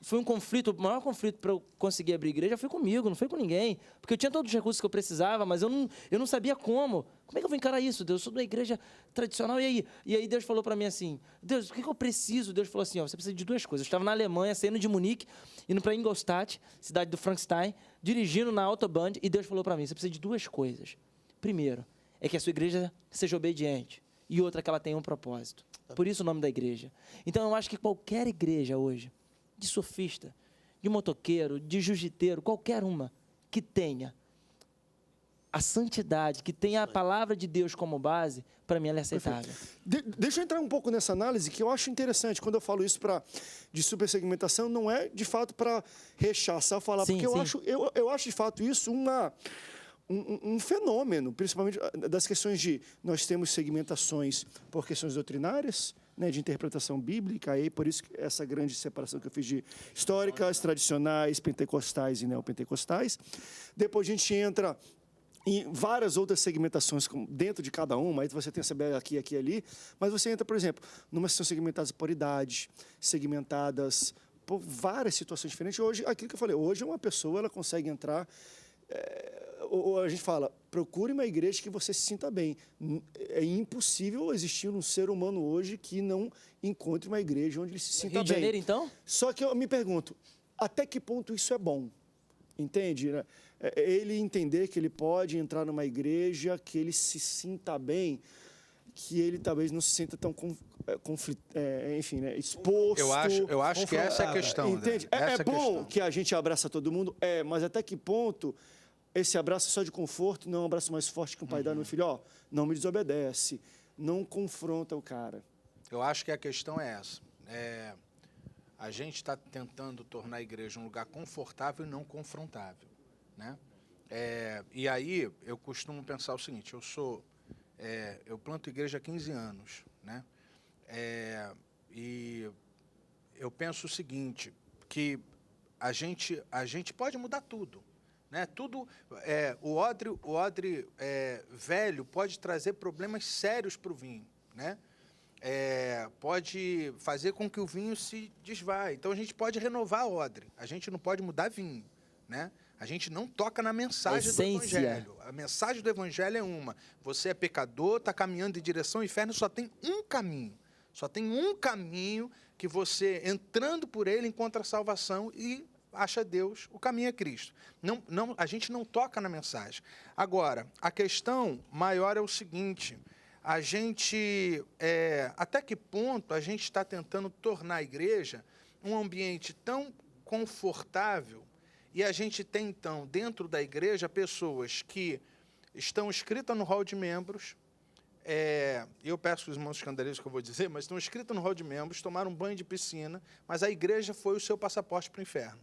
[SPEAKER 4] foi um conflito, o maior conflito para eu conseguir abrir igreja foi comigo, não foi com ninguém. Porque eu tinha todos os recursos que eu precisava, mas eu não sabia como. Como é que eu vou encarar isso, Deus? Eu sou da igreja tradicional, e aí? E aí Deus falou para mim assim, Deus, o que eu preciso? Deus falou assim, ó, você precisa de 2 coisas. Eu estava na Alemanha, saindo de Munique, indo para Ingolstadt, cidade do Frankenstein, dirigindo na Autobahn, e Deus falou para mim, você precisa de 2 coisas. Primeiro, é que a sua igreja seja obediente. E outra, que ela tenha um propósito. Por isso o nome da igreja. Então, eu acho que qualquer igreja hoje, de surfista, de motoqueiro, de jiu-jiteiro, qualquer uma que tenha a santidade, que tenha a palavra de Deus como base, para mim ela é aceitável.
[SPEAKER 1] Deixa eu entrar um pouco nessa análise, que eu acho interessante. Quando eu falo isso de supersegmentação, não é de fato para rechaçar, falar, porque eu acho de fato isso um fenômeno, principalmente das questões de nós temos segmentações por questões doutrinárias, né, de interpretação bíblica, aí por isso essa grande separação que eu fiz de históricas, tradicionais, pentecostais e neopentecostais. Depois a gente entra em várias outras segmentações dentro de cada uma, aí você tem a CBL aqui, aqui e ali, mas você entra, por exemplo, numa são segmentadas por idade, segmentadas por várias situações diferentes. Hoje, aquilo que eu falei, hoje uma pessoa ela consegue entrar, ou a gente fala, procure uma igreja que você se sinta bem. É impossível existir um ser humano hoje que não encontre uma igreja onde ele se sinta bem.
[SPEAKER 4] Rio de Janeiro, então?
[SPEAKER 1] Só que eu me pergunto, até que ponto isso é bom? Entende? Ele entender que ele pode entrar numa igreja, que ele se sinta bem, que ele talvez não se sinta tão enfim, né, exposto.
[SPEAKER 2] Eu acho que essa é a questão.
[SPEAKER 1] Entende? É bom que a gente abraça todo mundo, mas até que ponto esse abraço é só de conforto, não é um abraço mais forte que um pai dá no filho, ó, não me desobedece, não confronta o cara.
[SPEAKER 2] Eu acho que a questão é essa. A gente está tentando tornar a igreja um lugar confortável e não confrontável, né? E aí eu costumo pensar o seguinte: eu sou Eu planto igreja há 15 anos, né? E eu penso o seguinte, que a gente pode mudar tudo, né? Tudo, o odre velho pode trazer problemas sérios para o vinho, né? Pode fazer com que o vinho se desvá. Então, a gente pode renovar a odre, a gente não pode mudar vinho, né? A gente não toca na mensagem do Evangelho. A mensagem do Evangelho é uma. Você é pecador, está caminhando em direção ao inferno, só tem um caminho. Só tem um caminho que você, entrando por ele, encontra a salvação e acha Deus. O caminho é Cristo. A gente não toca na mensagem. Agora, a questão maior é o seguinte, a gente, até que ponto a gente está tentando tornar a igreja um ambiente tão confortável. E a gente tem, então, dentro da igreja, pessoas que estão inscritas no hall de membros. Eu peço que os irmãos escandalizem o que eu vou dizer, mas estão inscritas no hall de membros, tomaram um banho de piscina, mas a igreja foi o seu passaporte para o inferno.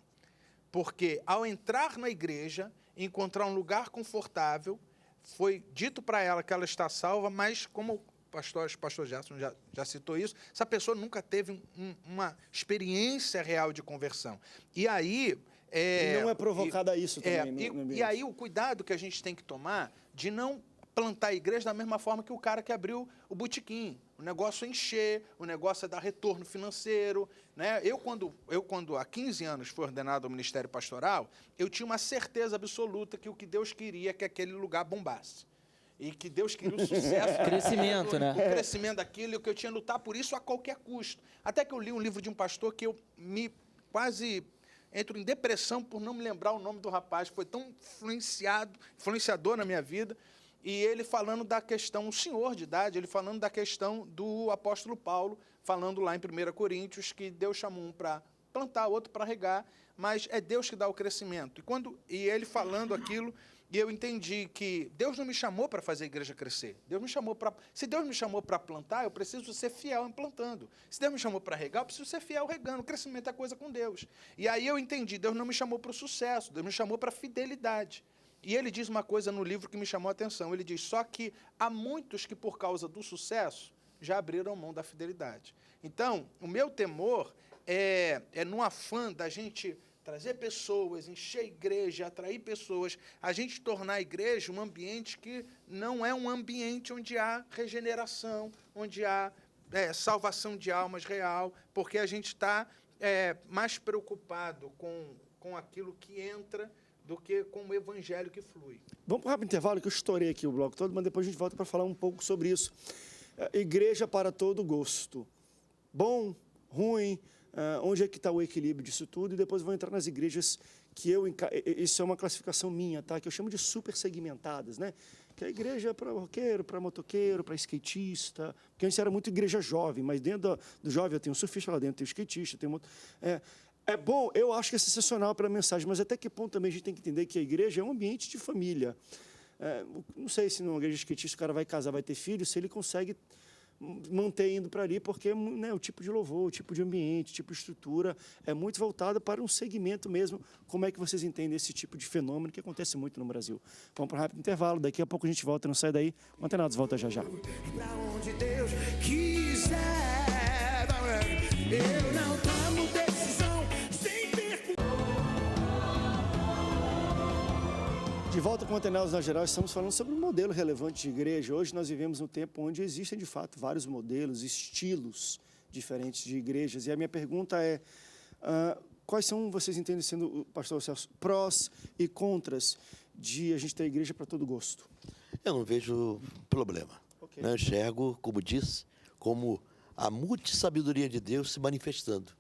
[SPEAKER 2] Porque, ao entrar na igreja, encontrar um lugar confortável, foi dito para ela que ela está salva, mas, como o pastor Gerson já citou isso, essa pessoa nunca teve uma experiência real de conversão. E aí...
[SPEAKER 1] E não é provocada a isso também.
[SPEAKER 2] E aí o cuidado que a gente tem que tomar de não plantar a igreja da mesma forma que o cara que abriu o botequim. O negócio é encher, o negócio é dar retorno financeiro, né? Eu, quando há 15 anos fui ordenado ao ministério pastoral, eu tinha uma certeza absoluta que o que Deus queria é que aquele lugar bombasse. E que Deus queria o sucesso.
[SPEAKER 4] Crescimento, né?
[SPEAKER 2] O crescimento daquilo, e que eu tinha que lutar por isso a qualquer custo. Até que eu li um livro de um pastor que eu me quase... entro em depressão por não me lembrar o nome do rapaz, foi tão influenciador na minha vida, e ele falando da questão, um senhor de idade, ele falando da questão do apóstolo Paulo, falando lá em 1 Coríntios, que Deus chamou um para plantar, outro para regar, mas é Deus que dá o crescimento. E ele falando aquilo, e eu entendi que Deus não me chamou para fazer a igreja crescer. Se Deus me chamou para plantar, eu preciso ser fiel em plantando. Se Deus me chamou para regar, eu preciso ser fiel regando. O crescimento é coisa com Deus. E aí eu entendi, Deus não me chamou para o sucesso, Deus me chamou para a fidelidade. E ele diz uma coisa no livro que me chamou a atenção. Ele diz, só que há muitos que, por causa do sucesso, já abriram mão da fidelidade. Então, o meu temor é no afã da gente trazer pessoas, encher a igreja, atrair pessoas, a gente tornar a igreja um ambiente que não é um ambiente onde há regeneração, onde há salvação de almas real, porque a gente está mais preocupado com aquilo que entra do que com o evangelho que flui.
[SPEAKER 1] Vamos para um rápido intervalo, que eu estourei aqui o bloco todo, mas depois a gente volta para falar um pouco sobre isso. Igreja para todo gosto. Bom, ruim, onde é que está o equilíbrio disso tudo? E depois vou entrar nas igrejas que isso é uma classificação minha, tá? Que eu chamo de super segmentadas, né? Que a igreja é para roqueiro, para motoqueiro, para skatista, porque antes era muito igreja jovem, mas dentro do jovem eu tenho um surfista lá dentro, tem um skatista, tem é bom, eu acho que é sensacional para a mensagem, mas até que ponto também a gente tem que entender que a igreja é um ambiente de família. Não sei se numa igreja skatista o cara vai casar, vai ter filho, se ele consegue manter indo para ali, porque, né, o tipo de louvor, o tipo de ambiente, o tipo de estrutura é muito voltado para um segmento mesmo. Como é que vocês entendem esse tipo de fenômeno que acontece muito no Brasil? Vamos para um rápido intervalo, daqui a pouco a gente volta, não sai daí. O Antenados volta já já.
[SPEAKER 7] Pra onde Deus quiser, eu não tomo decisão sem ter...
[SPEAKER 1] De volta com o Antenados na Geral, estamos falando sobre um modelo relevante de igreja. Hoje nós vivemos um tempo onde existem, de fato, vários modelos, estilos diferentes de igrejas. E a minha pergunta é, quais são, vocês entendem, sendo, pastor Celso, prós e contras de a gente ter igreja para todo gosto?
[SPEAKER 3] Eu não vejo problema.
[SPEAKER 1] Okay.
[SPEAKER 3] Eu enxergo, como disse, como a multissabedoria de Deus se manifestando,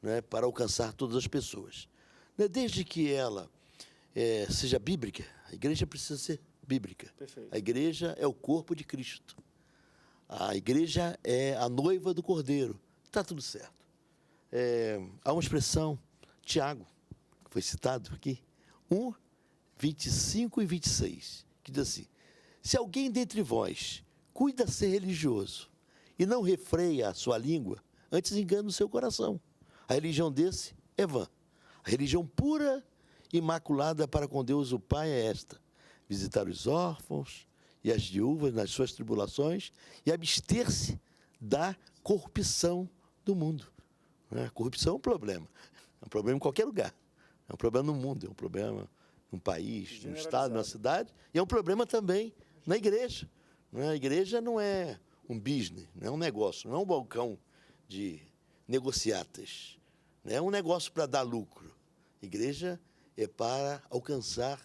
[SPEAKER 3] né, para alcançar todas as pessoas. Desde que ela seja bíblica, a igreja precisa ser bíblica.
[SPEAKER 1] Perfeito.
[SPEAKER 3] A igreja é o corpo de Cristo. A igreja é a noiva do Cordeiro. Está tudo certo. Há uma expressão, Tiago, que foi citado aqui, 1, 25 e 26, que diz assim, se alguém dentre vós cuida ser religioso e não refreia a sua língua, antes engana o seu coração. A religião desse é vã. A religião pura, imaculada para com Deus o Pai é esta, visitar os órfãos e as viúvas nas suas tribulações e abster-se da corrupção do mundo. A corrupção é um problema. É um problema em qualquer lugar. É um problema no mundo, é um problema num país, num estado, numa cidade. E é um problema também na igreja. A igreja não é um business, não é um negócio, não é um balcão de negociatas. Não é um negócio para dar lucro. A igreja é para alcançar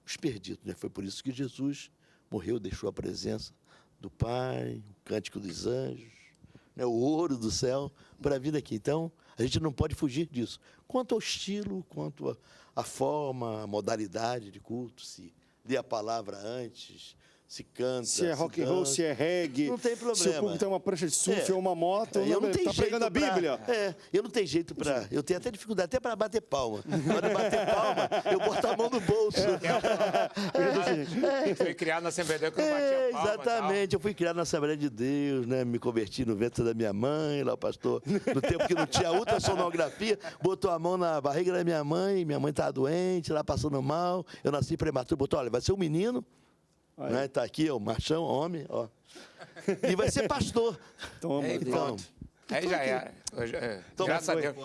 [SPEAKER 3] os perdidos. Foi por isso que Jesus morreu, deixou a presença do Pai, o cântico dos anjos, o ouro do céu para a vida aqui. Então, a gente não pode fugir disso. Quanto ao estilo, quanto à forma, a modalidade de culto, se lê a palavra antes, se canta,
[SPEAKER 1] se é rock and roll, se é reggae,
[SPEAKER 3] não tem problema.
[SPEAKER 1] Se o público tem uma prancha de surf ou uma moto, está pregando a Bíblia.
[SPEAKER 3] Eu não tenho jeito para... Eu tenho até dificuldade até para bater palma. Quando eu bater palma, eu boto a mão no bolso.
[SPEAKER 5] Fui criado na Assembleia de Deus que eu não batia palma.
[SPEAKER 3] Exatamente. Eu fui criado na Assembleia de Deus, né? Me converti no ventre da minha mãe, lá o pastor, no tempo que não tinha ultrassonografia, botou a mão na barriga da minha mãe estava doente, lá passando mal, eu nasci prematuro, botou, olha, vai ser um menino, né? Tá aqui, o machão, homem, ó. E vai ser pastor.
[SPEAKER 1] Toma,
[SPEAKER 3] então,
[SPEAKER 5] aí já era. Graças a Deus.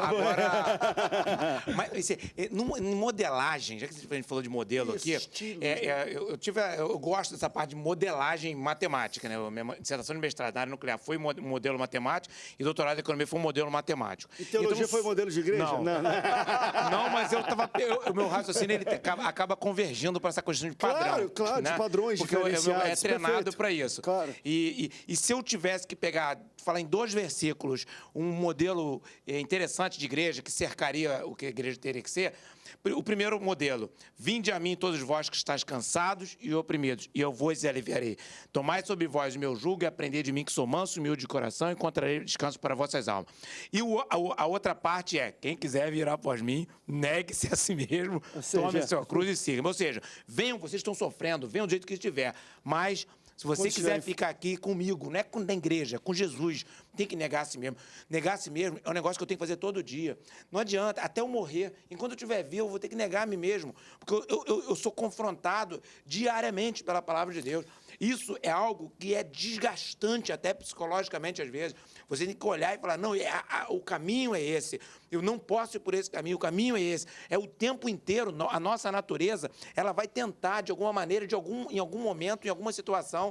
[SPEAKER 1] Agora,
[SPEAKER 5] mas, em modelagem, já que a gente falou de modelo aqui, eu gosto dessa parte de modelagem matemática, né? Minha dissertação de mestrado na área nuclear foi modelo matemático e doutorado em economia foi um modelo matemático.
[SPEAKER 1] E teologia
[SPEAKER 5] então,
[SPEAKER 1] foi modelo de igreja?
[SPEAKER 5] Não, mas o meu raciocínio ele acaba convergindo para essa questão de padrão.
[SPEAKER 1] Claro,
[SPEAKER 5] né?
[SPEAKER 1] de padrões
[SPEAKER 5] porque
[SPEAKER 1] diferenciados.
[SPEAKER 5] É treinado para isso.
[SPEAKER 1] Claro.
[SPEAKER 5] E se eu tivesse que falar em 2 versículos, um modelo interessante de igreja, que cercaria o que a igreja teria que ser. O primeiro modelo: vinde a mim todos vós que estáis cansados e oprimidos, e eu vos aliviarei. Tomai sobre vós o meu jugo e aprendei de mim que sou manso e humilde de coração, e encontrarei descanso para vossas almas. E a outra parte é: quem quiser vir após mim, negue-se a si mesmo, tome a sua cruz e siga. Ou seja, venham, vocês estão sofrendo, venham do jeito que estiver, mas... Se você quiser ficar aqui comigo, não é na igreja, com Jesus, tem que negar a si mesmo. Negar a si mesmo é um negócio que eu tenho que fazer todo dia. Não adianta, até eu morrer. Enquanto eu estiver vivo, eu vou ter que negar a mim mesmo. Porque eu sou confrontado diariamente pela palavra de Deus. Isso é algo que é desgastante, até psicologicamente, às vezes. Você tem que olhar e falar, não, o caminho é esse. Eu não posso ir por esse caminho, o caminho é esse. É o tempo inteiro, a nossa natureza, ela vai tentar, de alguma maneira, em algum momento, em alguma situação,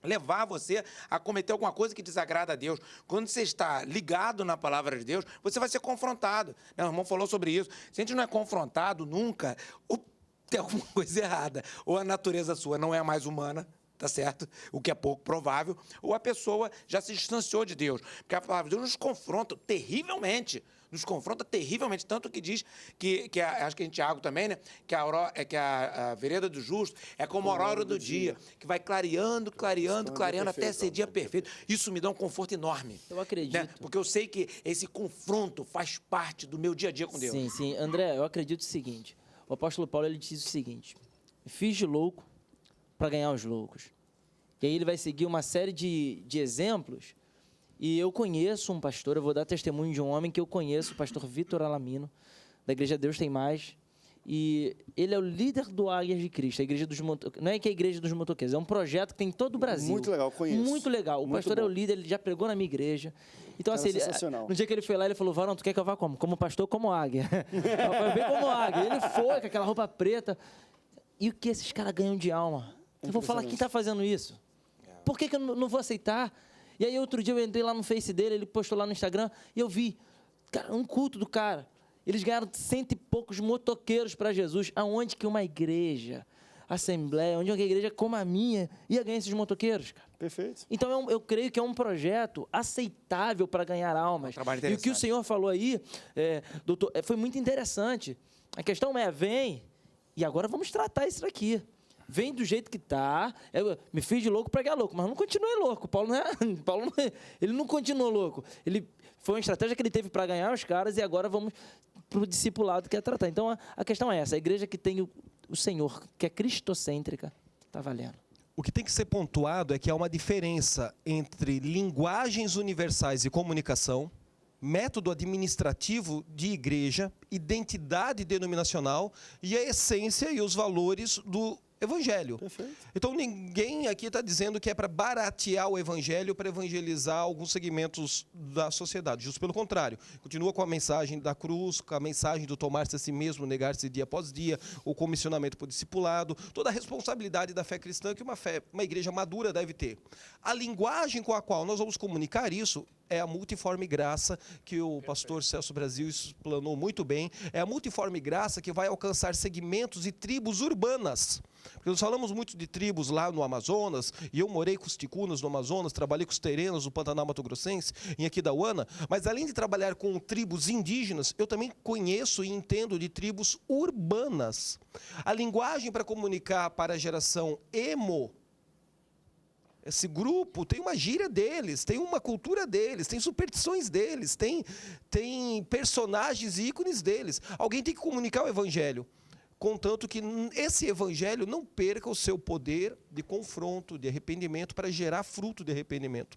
[SPEAKER 5] levar você a cometer alguma coisa que desagrada a Deus. Quando você está ligado na palavra de Deus, você vai ser confrontado. O irmão falou sobre isso. Se a gente não é confrontado nunca, tem alguma coisa errada. Ou a natureza sua não é mais humana, tá certo? O que é pouco provável, ou a pessoa já se distanciou de Deus. Porque a palavra de Deus nos confronta terrivelmente. Nos confronta terrivelmente, tanto que diz acho que em Tiago também, né? Que a vereda do justo é como a aurora do dia, que vai clareando até ser dia perfeito. Isso me dá um conforto enorme.
[SPEAKER 4] Eu acredito.
[SPEAKER 5] Né? Porque eu sei que esse confronto faz parte do meu dia a dia com Deus.
[SPEAKER 4] Sim. André, eu acredito o seguinte. O apóstolo Paulo, ele diz o seguinte: fiz de louco para ganhar os loucos. E aí ele vai seguir uma série de exemplos. E eu conheço um pastor, eu vou dar testemunho de um homem que eu conheço, o pastor Vitor Alamino, da Igreja Deus Tem Mais. E ele é o líder do Águias de Cristo, a igreja dos não é que é a Igreja dos Motoqueiros, é um projeto que tem em todo o Brasil.
[SPEAKER 1] Muito legal, conheço.
[SPEAKER 4] Muito legal. O pastor é o líder, ele já pregou na minha igreja. Então, assim, no dia que ele foi lá, ele falou: Varão, tu quer que eu vá como? Como pastor, como águia. Eu venho como águia. Ele foi com aquela roupa preta. E o que esses caras ganham de alma? Eu vou falar, quem está fazendo isso? Por que eu não vou aceitar? E aí, outro dia, eu entrei lá no Face dele, ele postou lá no Instagram, e eu vi, cara, um culto do cara. Eles ganharam 100 e poucos motoqueiros para Jesus. Aonde que uma igreja, assembleia, onde uma igreja como a minha ia ganhar esses motoqueiros, cara?
[SPEAKER 1] Perfeito.
[SPEAKER 4] Então, eu creio que é um projeto aceitável para ganhar almas. E o que o senhor falou aí, doutor, foi muito interessante. A questão é, vem, e agora vamos tratar isso daqui. Vem do jeito que está, me fiz de louco para ganhar louco, mas não continuei louco. Paulo ele não continuou louco. Foi uma estratégia que ele teve para ganhar os caras e agora vamos para o discipulado que é tratar. Então, a questão é essa, a igreja que tem o Senhor, que é cristocêntrica, está valendo.
[SPEAKER 6] O que tem que ser pontuado é que há uma diferença entre linguagens universais e comunicação, método administrativo de igreja, identidade denominacional e a essência e os valores do evangelho.
[SPEAKER 1] Perfeito.
[SPEAKER 6] Então ninguém aqui está dizendo que é para baratear o evangelho, para evangelizar alguns segmentos da sociedade. Justo pelo contrário. Continua com a mensagem da cruz, com a mensagem do tomar-se a si mesmo, negar-se dia após dia, o comissionamento para o discipulado, toda a responsabilidade da fé cristã que uma igreja madura deve ter. A linguagem com a qual nós vamos comunicar isso é a multiforme graça que o pastor Celso Brasil explanou muito bem. É a multiforme graça que vai alcançar segmentos e tribos urbanas. Porque nós falamos muito de tribos lá no Amazonas, e eu morei com os ticunas no Amazonas, trabalhei com os terenos do Pantanal Mato Grossense, em Aquidauana, mas além de trabalhar com tribos indígenas, eu também conheço e entendo de tribos urbanas. A linguagem para comunicar para a geração emo, esse grupo tem uma gíria deles, tem uma cultura deles, tem superstições deles, tem personagens e ícones deles. Alguém tem que comunicar o evangelho, contanto que esse evangelho não perca o seu poder de confronto, de arrependimento, para gerar fruto de arrependimento.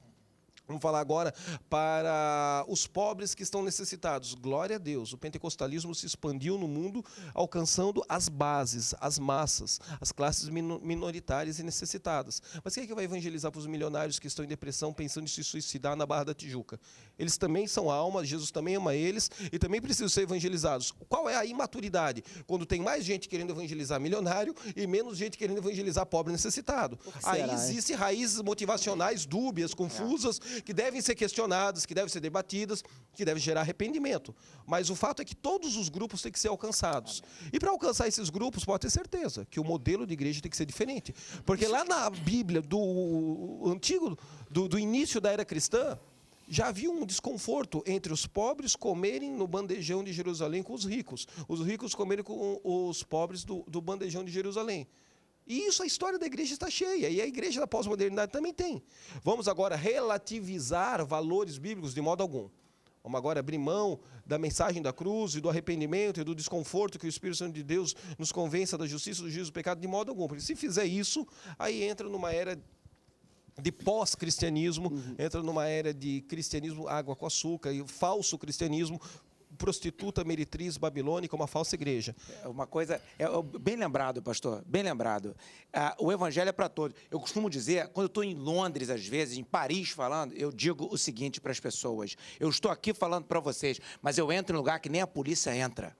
[SPEAKER 6] Vamos falar agora para os pobres que estão necessitados. Glória a Deus, o pentecostalismo se expandiu no mundo, alcançando as bases, as massas, as classes minoritárias e necessitadas. Mas quem é que vai evangelizar para os milionários que estão em depressão, pensando em se suicidar na Barra da Tijuca? Eles também são alma, Jesus também ama eles e também precisam ser evangelizados. Qual é a imaturidade? Quando tem mais gente querendo evangelizar milionário e menos gente querendo evangelizar pobre necessitado. Aí existem raízes motivacionais dúbias, confusas, que devem ser questionadas, que devem ser debatidas, que devem gerar arrependimento. Mas o fato é que todos os grupos têm que ser alcançados. E para alcançar esses grupos, pode ter certeza que o modelo de igreja tem que ser diferente. Porque lá na Bíblia do antigo, do início da era cristã, já havia um desconforto entre os pobres comerem no bandejão de Jerusalém com os ricos comerem com os pobres do bandejão de Jerusalém. E isso, a história da igreja está cheia, e a igreja da pós-modernidade também tem. Vamos agora relativizar valores bíblicos de modo algum. Vamos agora abrir mão da mensagem da cruz e do arrependimento e do desconforto que o Espírito Santo de Deus nos convença da justiça, do juízo do pecado de modo algum. Porque se fizer isso, aí entra numa era de pós-cristianismo, entra numa era de cristianismo água com açúcar e falso cristianismo, prostituta, meretriz, babilônica, uma falsa igreja.
[SPEAKER 5] Uma coisa, bem lembrado, pastor, bem lembrado. O evangelho é para todos. Eu costumo dizer, quando eu estou em Londres, às vezes, em Paris falando, eu digo o seguinte para as pessoas: eu estou aqui falando para vocês, mas eu entro em lugar que nem a polícia entra.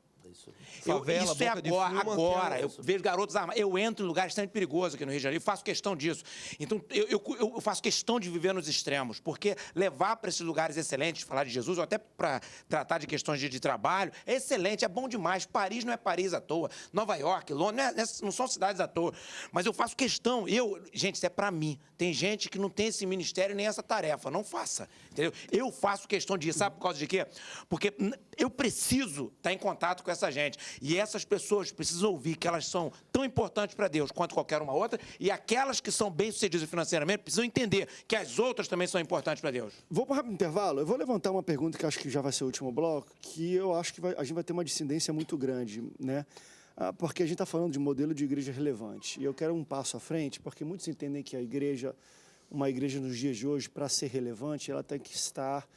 [SPEAKER 6] Favela,
[SPEAKER 5] isso é
[SPEAKER 6] boca de
[SPEAKER 5] agora. Eu vejo garotos armados. Eu entro em lugares extremamente perigosos aqui no Rio de Janeiro e faço questão disso. Então, eu faço questão de viver nos extremos, porque levar para esses lugares excelentes, falar de Jesus, ou até para tratar de questões de trabalho, é excelente, é bom demais. Paris não é Paris à toa. Nova York, Londres, não são cidades à toa. Mas eu faço questão. Gente, isso é para mim. Tem gente que não tem esse ministério nem essa tarefa. Não faça. Entendeu? Eu faço questão disso. Sabe por causa de quê? Porque eu preciso estar em contato com essa gente. E essas pessoas precisam ouvir que elas são tão importantes para Deus quanto qualquer uma outra, e aquelas que são bem-sucedidas financeiramente precisam entender que as outras também são importantes para Deus.
[SPEAKER 1] Vou para um rápido intervalo. Eu vou levantar uma pergunta que acho que já vai ser o último bloco, que eu acho que a gente vai ter uma dissidência muito grande, né? Porque a gente está falando de modelo de igreja relevante. E eu quero um passo à frente, porque muitos entendem que uma igreja nos dias de hoje, para ser relevante, ela tem que estar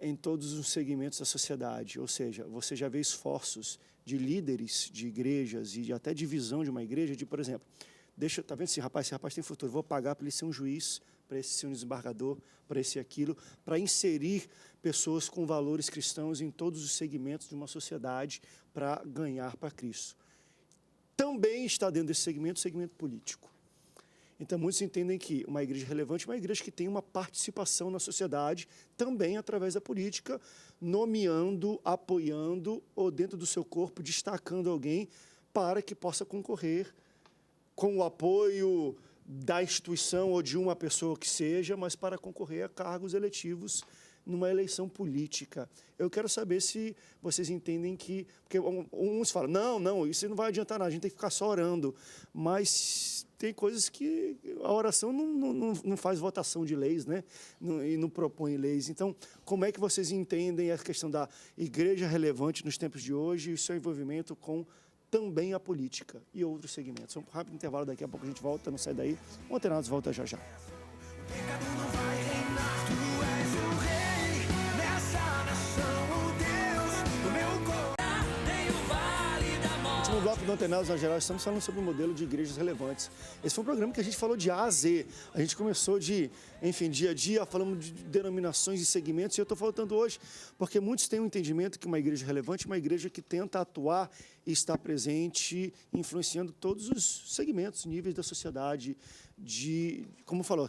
[SPEAKER 1] em todos os segmentos da sociedade. Ou seja, você já vê esforços de líderes de igrejas e até de visão de uma igreja, de, por exemplo, tá vendo esse rapaz tem futuro, vou pagar para ele ser um juiz, para esse ser um desembargador, para esse e aquilo, para inserir pessoas com valores cristãos em todos os segmentos de uma sociedade para ganhar para Cristo. Também está dentro desse segmento o segmento político. Então, muitos entendem que uma igreja relevante é uma igreja que tem uma participação na sociedade, também através da política, nomeando, apoiando ou dentro do seu corpo, destacando alguém para que possa concorrer com o apoio da instituição ou de uma pessoa que seja, mas para concorrer a cargos eletivos numa eleição política. Eu quero saber se vocês entendem que... Porque uns falam, não, isso não vai adiantar nada, a gente tem que ficar só orando. Mas tem coisas que a oração não faz votação de leis, né? E não propõe leis. Então, como é que vocês entendem a questão da igreja relevante nos tempos de hoje e o seu envolvimento com também a política e outros segmentos? Um rápido intervalo, daqui a pouco a gente volta, não sai daí. O Antenados volta já já. último bloco do Antenados na Geral, estamos falando sobre o modelo de igrejas relevantes. Esse foi um programa que a gente falou de A a Z. A gente começou de, enfim, dia a dia, falamos de denominações e segmentos, e eu estou falando hoje porque muitos têm um entendimento que uma igreja relevante é uma igreja que tenta atuar e estar presente, influenciando todos os segmentos, níveis da sociedade, como falou,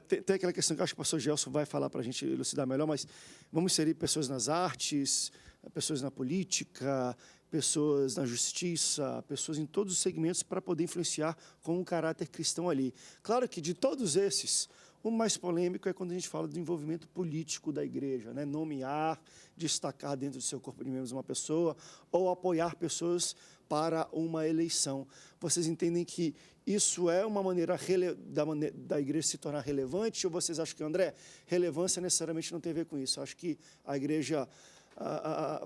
[SPEAKER 1] tem aquela questão que eu acho que o pastor Gelson vai falar para a gente elucidar melhor, mas vamos inserir pessoas nas artes, pessoas na política, pessoas na justiça, pessoas em todos os segmentos para poder influenciar com um caráter cristão ali. Claro que de todos esses, o mais polêmico é quando a gente fala do envolvimento político da igreja, né? Nomear, destacar dentro do seu corpo de membros uma pessoa ou apoiar pessoas para uma eleição. Vocês entendem que isso é uma maneira da igreja se tornar relevante, ou vocês acham que, André, relevância necessariamente não tem a ver com isso? Eu acho que a igreja,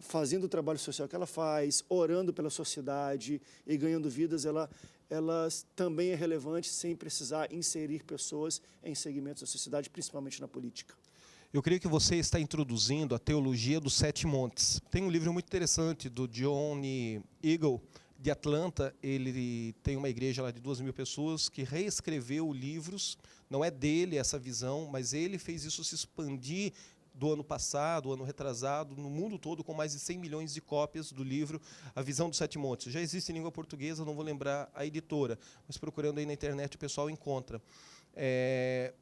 [SPEAKER 1] fazendo o trabalho social que ela faz, orando pela sociedade e ganhando vidas, ela também é relevante sem precisar inserir pessoas em segmentos da sociedade, principalmente na política.
[SPEAKER 6] Eu creio que você está introduzindo a teologia dos 7 montes. Tem um livro muito interessante do John Eagle, de Atlanta. Ele tem uma igreja lá de 2.000 pessoas que reescreveu livros. Não é dele essa visão, mas ele fez isso se expandir do ano passado, ano retrasado, no mundo todo, com mais de 100 milhões de cópias do livro A Visão dos 7 Montes. Já existe em língua portuguesa, não vou lembrar a editora, mas procurando aí na internet o pessoal encontra.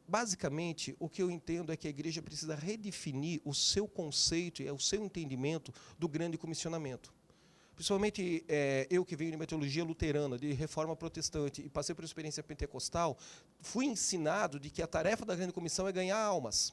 [SPEAKER 6] Basicamente, o que eu entendo é que a igreja precisa redefinir o seu conceito e o seu entendimento do grande comissionamento. Principalmente eu que venho de uma teologia luterana, de reforma protestante, e passei por uma experiência pentecostal, fui ensinado de que a tarefa da grande comissão é ganhar almas.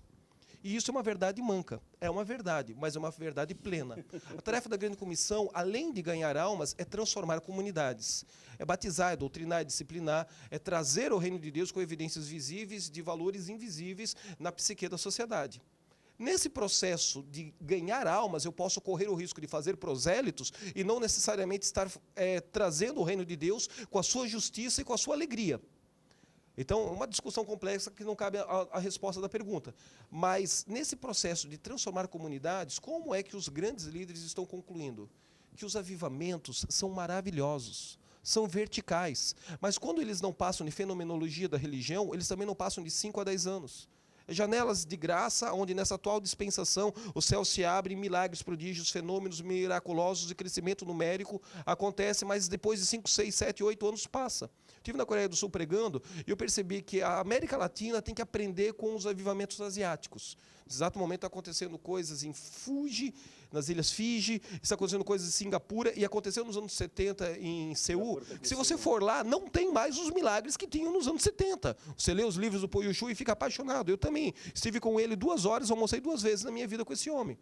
[SPEAKER 6] E isso é uma verdade manca, é uma verdade, mas é uma verdade plena. A tarefa da grande comissão, além de ganhar almas, é transformar comunidades. É batizar, é doutrinar, é disciplinar, é trazer o reino de Deus com evidências visíveis de valores invisíveis na psique da sociedade. Nesse processo de ganhar almas, eu posso correr o risco de fazer prosélitos e não necessariamente estar trazendo o reino de Deus com a sua justiça e com a sua alegria. Então, é uma discussão complexa que não cabe a resposta da pergunta. Mas, nesse processo de transformar comunidades, como é que os grandes líderes estão concluindo? Que os avivamentos são maravilhosos, são verticais. Mas, quando eles não passam de fenomenologia da religião, eles também não passam de 5 a 10 anos. Janelas de graça, onde nessa atual dispensação o céu se abre, milagres, prodígios, fenômenos miraculosos e crescimento numérico acontece, mas depois de 5, 6, 7, 8 anos passa. Estive na Coreia do Sul pregando e eu percebi que a América Latina tem que aprender com os avivamentos asiáticos. No exato momento está acontecendo coisas em Fuji, nas Ilhas Fiji, está acontecendo coisas em Singapura e aconteceu nos anos 70 em Seul. Que se você for lá, não tem mais os milagres que tinham nos anos 70. Você lê os livros do Po Yu Shu e fica apaixonado. Eu também estive com ele 2 horas, almocei 2 vezes na minha vida com esse homem.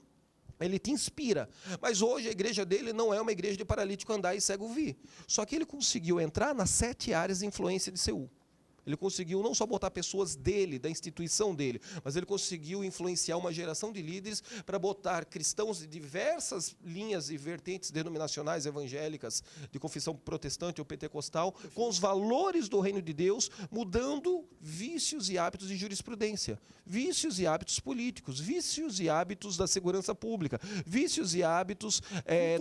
[SPEAKER 6] Ele te inspira. Mas hoje a igreja dele não é uma igreja de paralítico andar e cego vir. Só que ele conseguiu entrar nas 7 áreas de influência de Seul. Ele conseguiu não só botar pessoas dele, da instituição dele, mas ele conseguiu influenciar uma geração de líderes para botar cristãos de diversas linhas e vertentes denominacionais evangélicas, de confissão protestante ou pentecostal, com os valores do reino de Deus, mudando vícios e hábitos de jurisprudência, vícios e hábitos políticos, vícios e hábitos da segurança pública, vícios e hábitos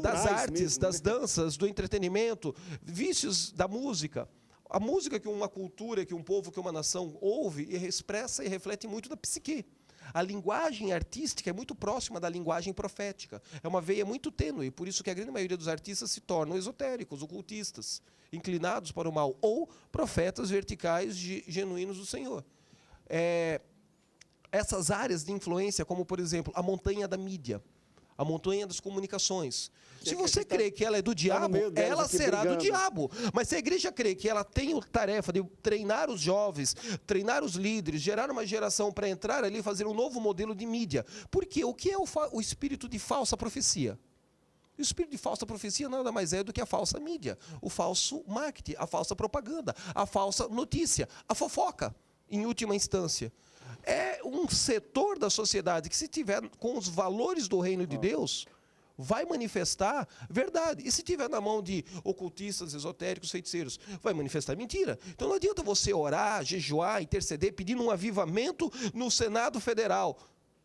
[SPEAKER 6] das artes, mesmo, das danças, do entretenimento, vícios da música. A música que uma cultura, que um povo, que uma nação ouve e expressa e reflete muito da psique. A linguagem artística é muito próxima da linguagem profética. É uma veia muito tênue, por isso que a grande maioria dos artistas se tornam esotéricos, ocultistas, inclinados para o mal, ou profetas verticais genuínos do Senhor. Essas áreas de influência, como, por exemplo, a montanha da mídia, a montanha das comunicações. Se você crê que ela é do diabo, ela será do diabo. Mas se a igreja crê que ela tem a tarefa de treinar os jovens, treinar os líderes, gerar uma geração para entrar ali e fazer um novo modelo de mídia. Por quê? O que é o espírito de falsa profecia? O espírito de falsa profecia nada mais é do que a falsa mídia, o falso marketing, a falsa propaganda, a falsa notícia, a fofoca, em última instância. É um setor da sociedade que, se tiver com os valores do reino de Deus, vai manifestar verdade. E se tiver na mão de ocultistas, esotéricos, feiticeiros, vai manifestar mentira. Então não adianta você orar, jejuar, interceder, pedindo um avivamento no Senado Federal.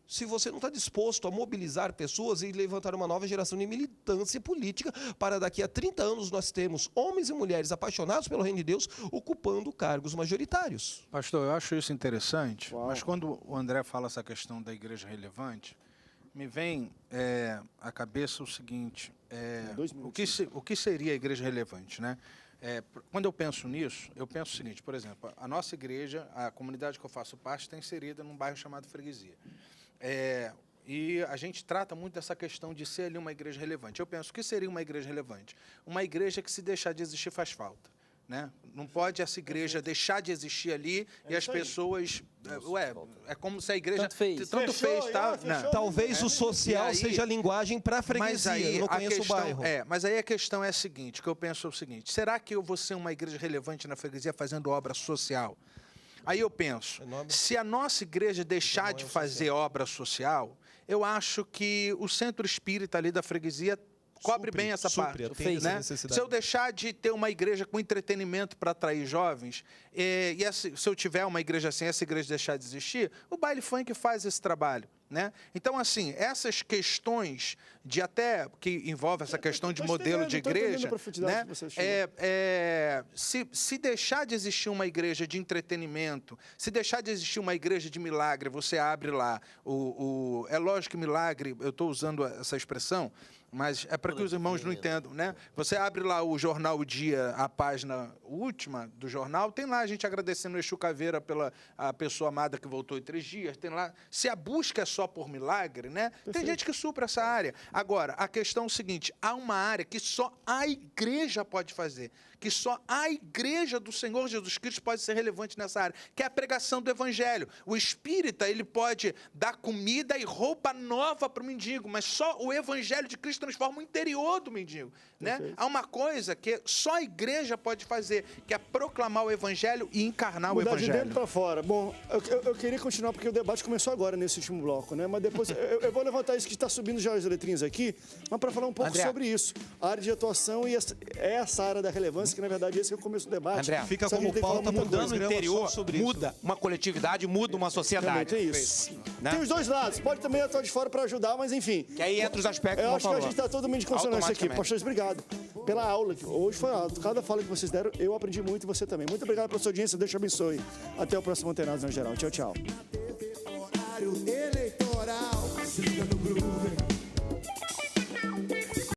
[SPEAKER 6] se você não está disposto a mobilizar pessoas e levantar uma nova geração de militância política para daqui a 30 anos nós temos homens e mulheres apaixonados pelo reino de Deus ocupando cargos majoritários.
[SPEAKER 2] Pastor, eu acho isso interessante, mas quando o André fala essa questão da igreja relevante, me vem à cabeça o seguinte, o que seria a igreja relevante, né? Quando eu penso nisso, eu penso o seguinte, por exemplo, a nossa igreja, a comunidade que eu faço parte, está inserida num bairro chamado Freguesia. E a gente trata muito dessa questão de ser ali uma igreja relevante. Eu penso, o que seria uma igreja relevante? Uma igreja que, se deixar de existir, faz falta. Né? Não pode essa igreja deixar de existir ali e as pessoas... é como se a igreja...
[SPEAKER 4] Tanto fez.
[SPEAKER 2] Tá?
[SPEAKER 6] Talvez o social seja a linguagem para a freguesia, eu não conheço o bairro.
[SPEAKER 2] Mas aí a questão é a seguinte, que eu penso é o seguinte, será que eu vou ser uma igreja relevante na freguesia fazendo obra social? Aí eu penso, se a nossa igreja deixar de fazer obra social, eu acho que o centro espírita ali da freguesia cobre bem essa parte. Né? Se eu deixar de ter uma igreja com entretenimento para atrair jovens, se eu tiver uma igreja assim, essa igreja deixar de existir, o baile funk faz esse trabalho. Né? Então, assim, essas questões de até que envolve essa questão de modelo de igreja, né? Se deixar de existir uma igreja de entretenimento, se deixar de existir uma igreja de milagre, você abre lá é lógico que milagre, eu estou usando essa expressão, mas é para que os irmãos não entendam, né? Você abre lá o jornal O Dia, a página última do jornal, tem lá a gente agradecendo o Exu Caveira pela a pessoa amada que voltou em 3 dias, tem lá, se a busca é só por milagre, né? Tem gente que supra essa área. Agora, a questão é o seguinte, há uma área que só a igreja pode fazer, que só a igreja do Senhor Jesus Cristo pode ser relevante nessa área, que é a pregação do evangelho. O espírita, ele pode dar comida e roupa nova para o mendigo, mas só o evangelho de Cristo transforma o interior do mendigo, né? Há uma coisa que só a igreja pode fazer, que é proclamar o evangelho e encarnar o evangelho.
[SPEAKER 1] De dentro para fora. Bom, eu queria continuar porque o debate começou agora nesse último bloco, né? Mas depois eu vou levantar isso que está subindo já as letrinhas aqui, mas para falar um pouco sobre isso. A área de atuação e essa área da relevância, que na verdade esse é o começo do debate.
[SPEAKER 8] André,
[SPEAKER 6] fica como pauta
[SPEAKER 8] mudando o interior, muda uma coletividade, muda uma sociedade.
[SPEAKER 1] Tem isso. Né? Tem os dois lados. Pode também atuar de fora para ajudar, mas enfim.
[SPEAKER 8] Que aí entra os aspectos
[SPEAKER 1] eu acho que a gente está todo mundo de consonância aqui. Pastores, obrigado pela aula. Hoje foi alto. Cada fala que vocês deram, eu aprendi muito e você também. Muito obrigado pela sua audiência. Deus te abençoe. Até o próximo Antenados na Geral. Tchau, tchau.